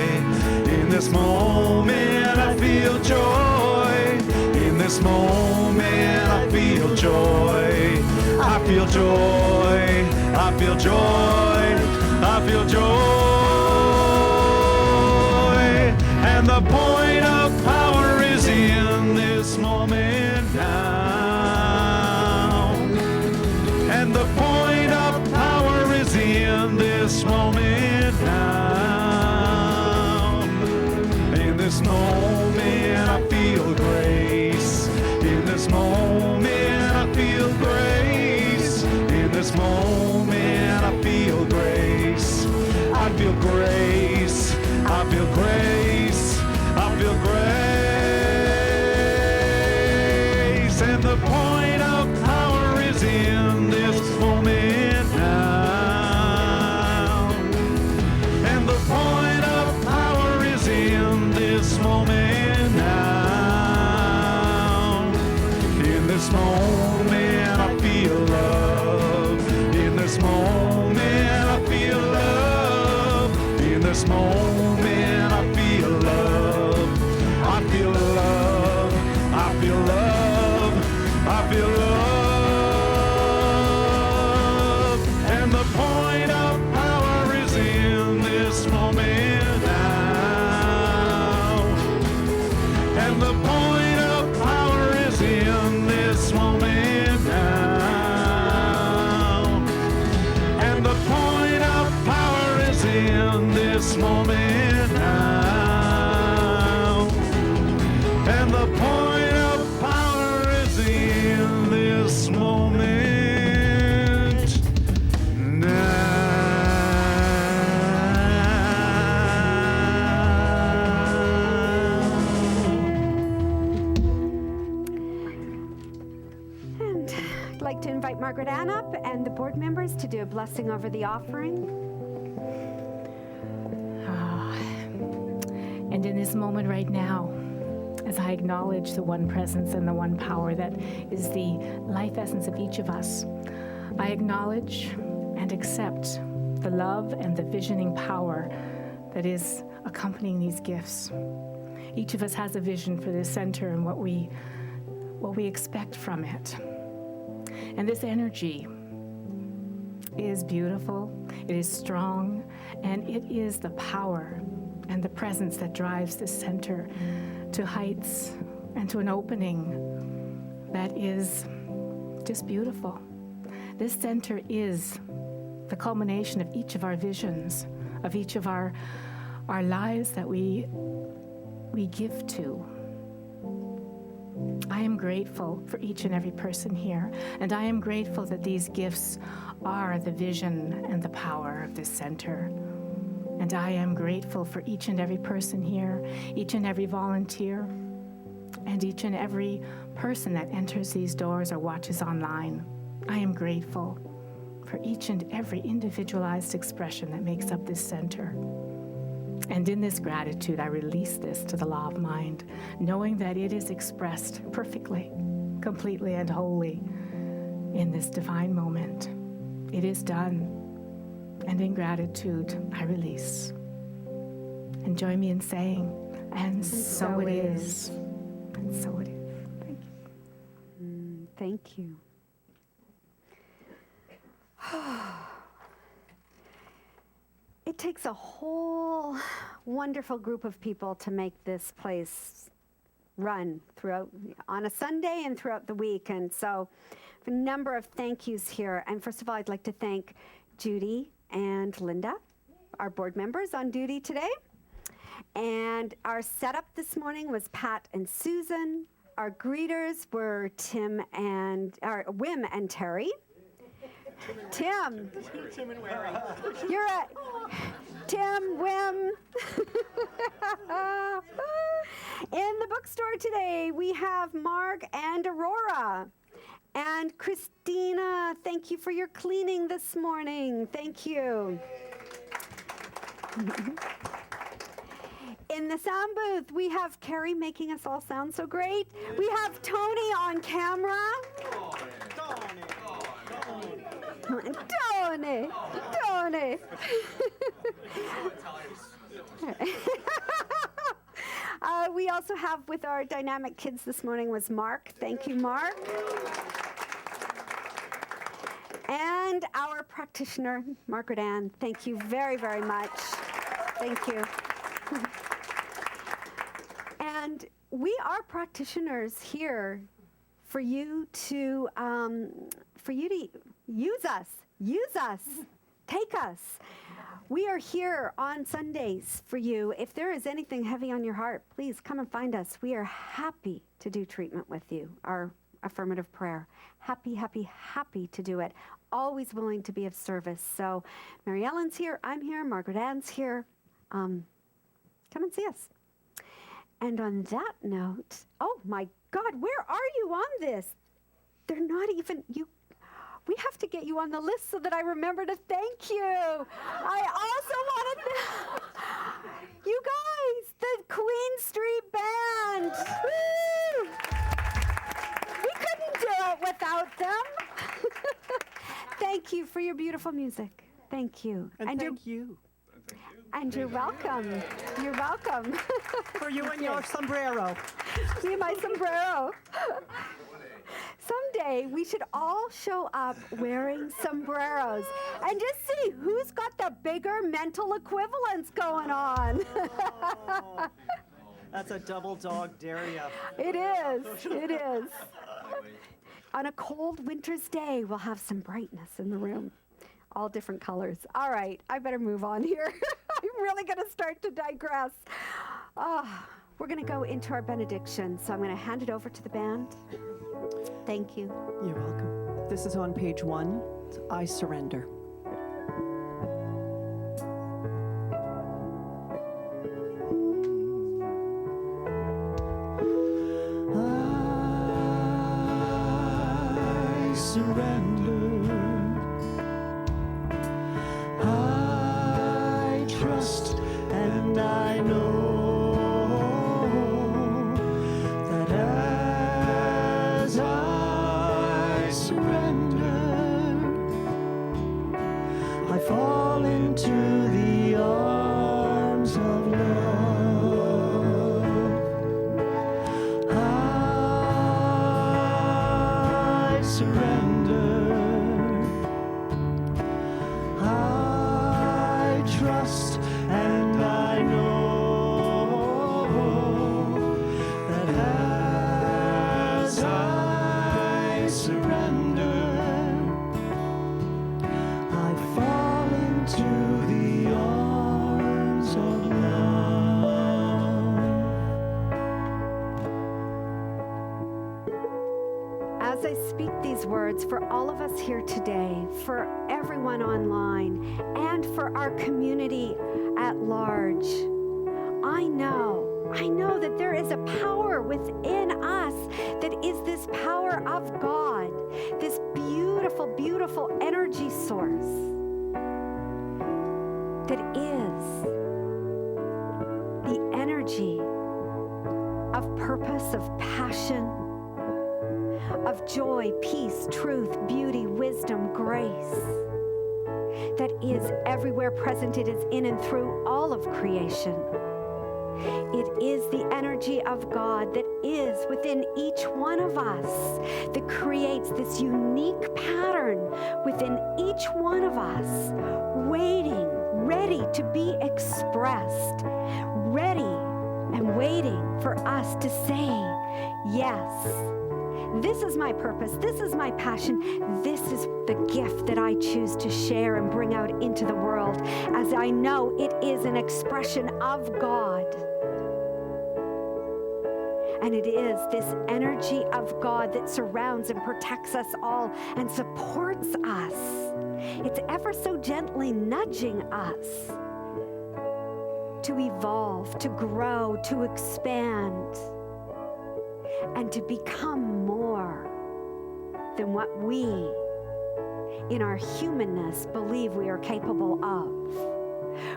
In this moment I feel joy. In this moment I feel joy. I feel joy. I feel joy. I feel joy. And the point of power is in this moment now. And the point of power is in this moment now. In this moment I feel grace. In this moment I feel grace. In this moment I feel grace. I feel grace. I feel grace. I feel grace. And the point of power is in this moment now. And the point of power is in this moment now. In this moment I feel love. In this moment I feel love. In this moment I feel love. I feel love. I feel love. I feel love. And the point of power is in this moment now. And the point of power is in this moment now. And the point of power is in this moment now. And the point of power is in this moment And I'd like to invite Margaret Ann up and the board members to do a blessing over the offering. And in this moment right now, as I acknowledge the one presence and the one power that is the life essence of each of us, I acknowledge and accept the love and the visioning power that is accompanying these gifts. Each of us has a vision for this center and what we expect from it. And this energy is beautiful, it is strong, and it is the power and the presence that drives this center to heights and to an opening that is just beautiful. This center is the culmination of each of our visions, of each of our lives that we give to. I am grateful for each and every person here, and I am grateful that these gifts are the vision and the power of this center. And I am grateful for each and every person here, each and every volunteer, and each and every person that enters these doors or watches online. I am grateful for each and every individualized expression that makes up this center. And in this gratitude, I release this to the law of mind, knowing that it is expressed perfectly, completely, and wholly in this divine moment. It is done. And in gratitude, I release. And join me in saying, and so it is. And so it is. Thank you. Thank you. It takes a whole wonderful group of people to make this place run throughout on a Sunday and throughout the week. And so a number of thank yous here. And first of all, I'd like to thank Judy and Linda, our board members on duty today. And our setup this morning was Pat and Susan. Our greeters were Wim and Terry. Tim. Tim and Larry. You're a Tim, Wim. In the bookstore today, we have Marg and Aurora. And Christina, thank you for your cleaning this morning. Thank you. In the sound booth, we have Carrie making us all sound so great. We have Tony on camera. Tony. We also have with our dynamic kids this morning was Mark. Thank you, Mark. And our practitioner, Margaret Ann. Thank you very, very much. Thank you. And we are practitioners here for you to use us, take us. We are here on Sundays for you. If there is anything heavy on your heart, please come and find us. We are happy to do treatment with you, our affirmative prayer. Happy, happy, happy to do it. Always willing to be of service. So Mary Ellen's here, I'm here, Margaret Ann's here. Come and see us. And on that note, oh my God, where are you on this? They're not even, we have to get you on the list so that I remember to thank you. I also want to, you guys, the Queen Street Band. Woo! We couldn't do it without them. Thank you for your beautiful music. Thank you. And thank you. And you're welcome. You're welcome. For you and your sombrero. Me and my sombrero. Someday we should all show up wearing sombreros and just see who's got the bigger mental equivalence going on. Oh, that's a double dog dare ya. It is. It is. On a cold winter's day, we'll have some brightness in the room. All different colors. All right, I better move on here. I'm really going to start to digress. We're going to go into our benediction, so I'm going to hand it over to the band. Thank you. You're welcome. This is on page 1. I surrender. I surrender. I trust and I know that as I surrender, I fall into the arms of love. I surrender. I trust and I know that as I surrender, I fall into the arms of love. As I speak these words for all of us here today, for everyone online, and for our community at large, I know that there is a power within us that is this power of God, this beautiful, beautiful energy source that is the energy of purpose, of passion, of joy, peace, truth, beauty, wisdom, grace. that is everywhere present. It is in and through all of creation. It is the energy of God that is within each one of us that creates this unique pattern within each one of us, waiting, ready to be expressed, ready and waiting for us to say, yes, this is my purpose, this is my passion, this is the gift that I choose to share and bring out into the world, as I know it is an expression of God. And it is this energy of God that surrounds and protects us all and supports us. It's ever so gently nudging us to evolve, to grow, to expand, and to become more than what we, in our humanness, believe we are capable of.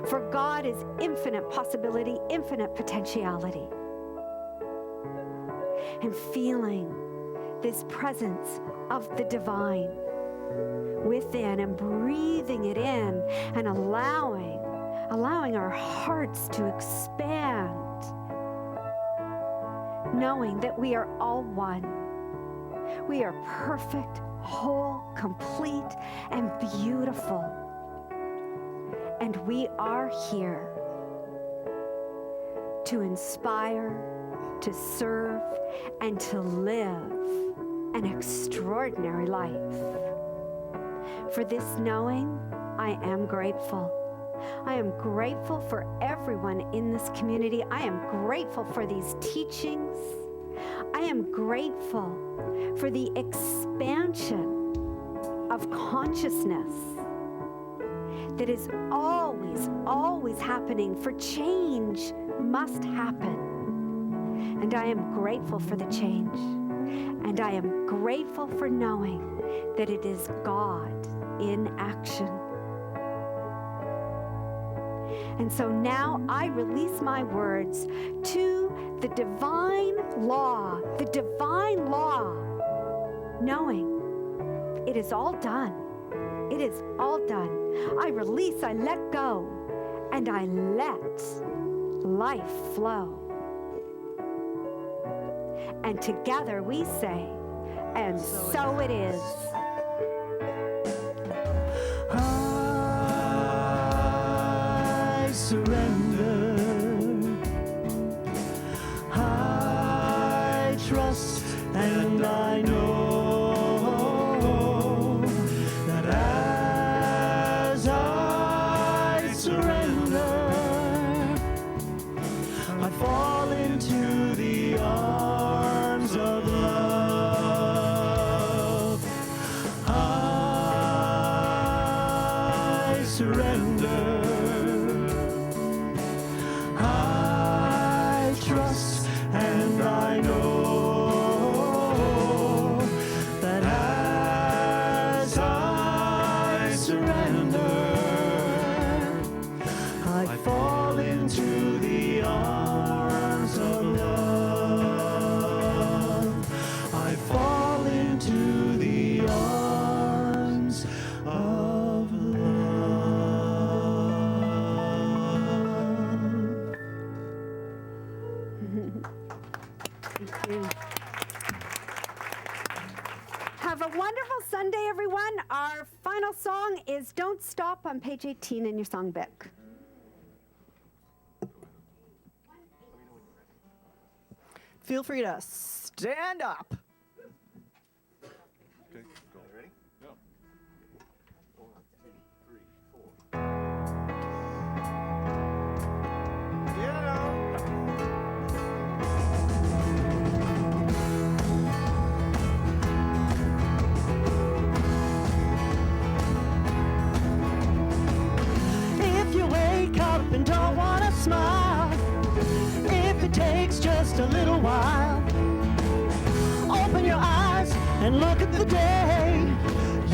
For God is infinite possibility, infinite potentiality. And feeling this presence of the divine within and breathing it in and allowing our hearts to expand, knowing that we are all one. We are perfect, whole, complete, and beautiful. And we are here to inspire, to serve, and to live an extraordinary life. For this knowing, I am grateful. I am grateful for everyone in this community. I am grateful for these teachings. I am grateful for the expansion of consciousness that is always, always happening, for change must happen. And I am grateful for the change. And I am grateful for knowing that it is God in action. And so now I release my words to the divine law, knowing it is all done. It is all done. I release, I let go, and I let life flow. And together we say, and so it is. I surrender. I trust, and I know that as I surrender, I fall into the arms of love. I surrender. I trust, and I know that as I surrender, I fall into the arms of love. I fall into the arms of love. Thank you. Have a wonderful Sunday, everyone. Our final song is Don't Stop on page 18 in your songbook. Feel free to stand up. Okay, go. Ready? Go. 1, 2, 3, 4. Yeah. If you wake up and don't want to smile, if it takes just a little while, open your eyes and look at the day.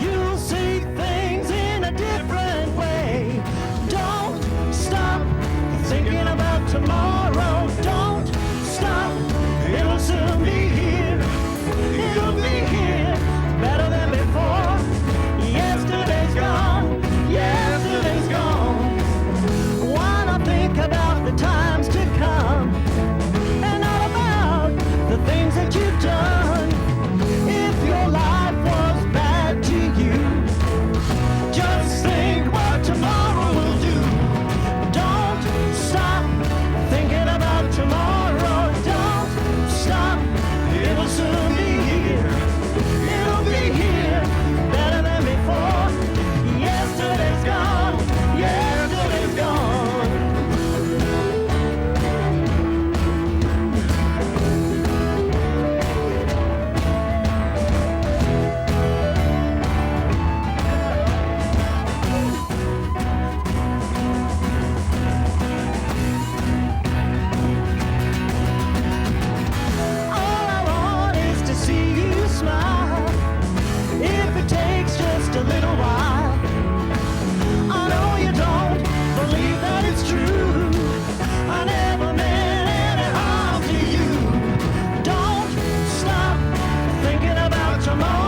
You'll see things in a different way. Don't stop thinking about tomorrow. Don't stop, it'll soon be here. It'll be here better than before. Yesterday's gone. Come on.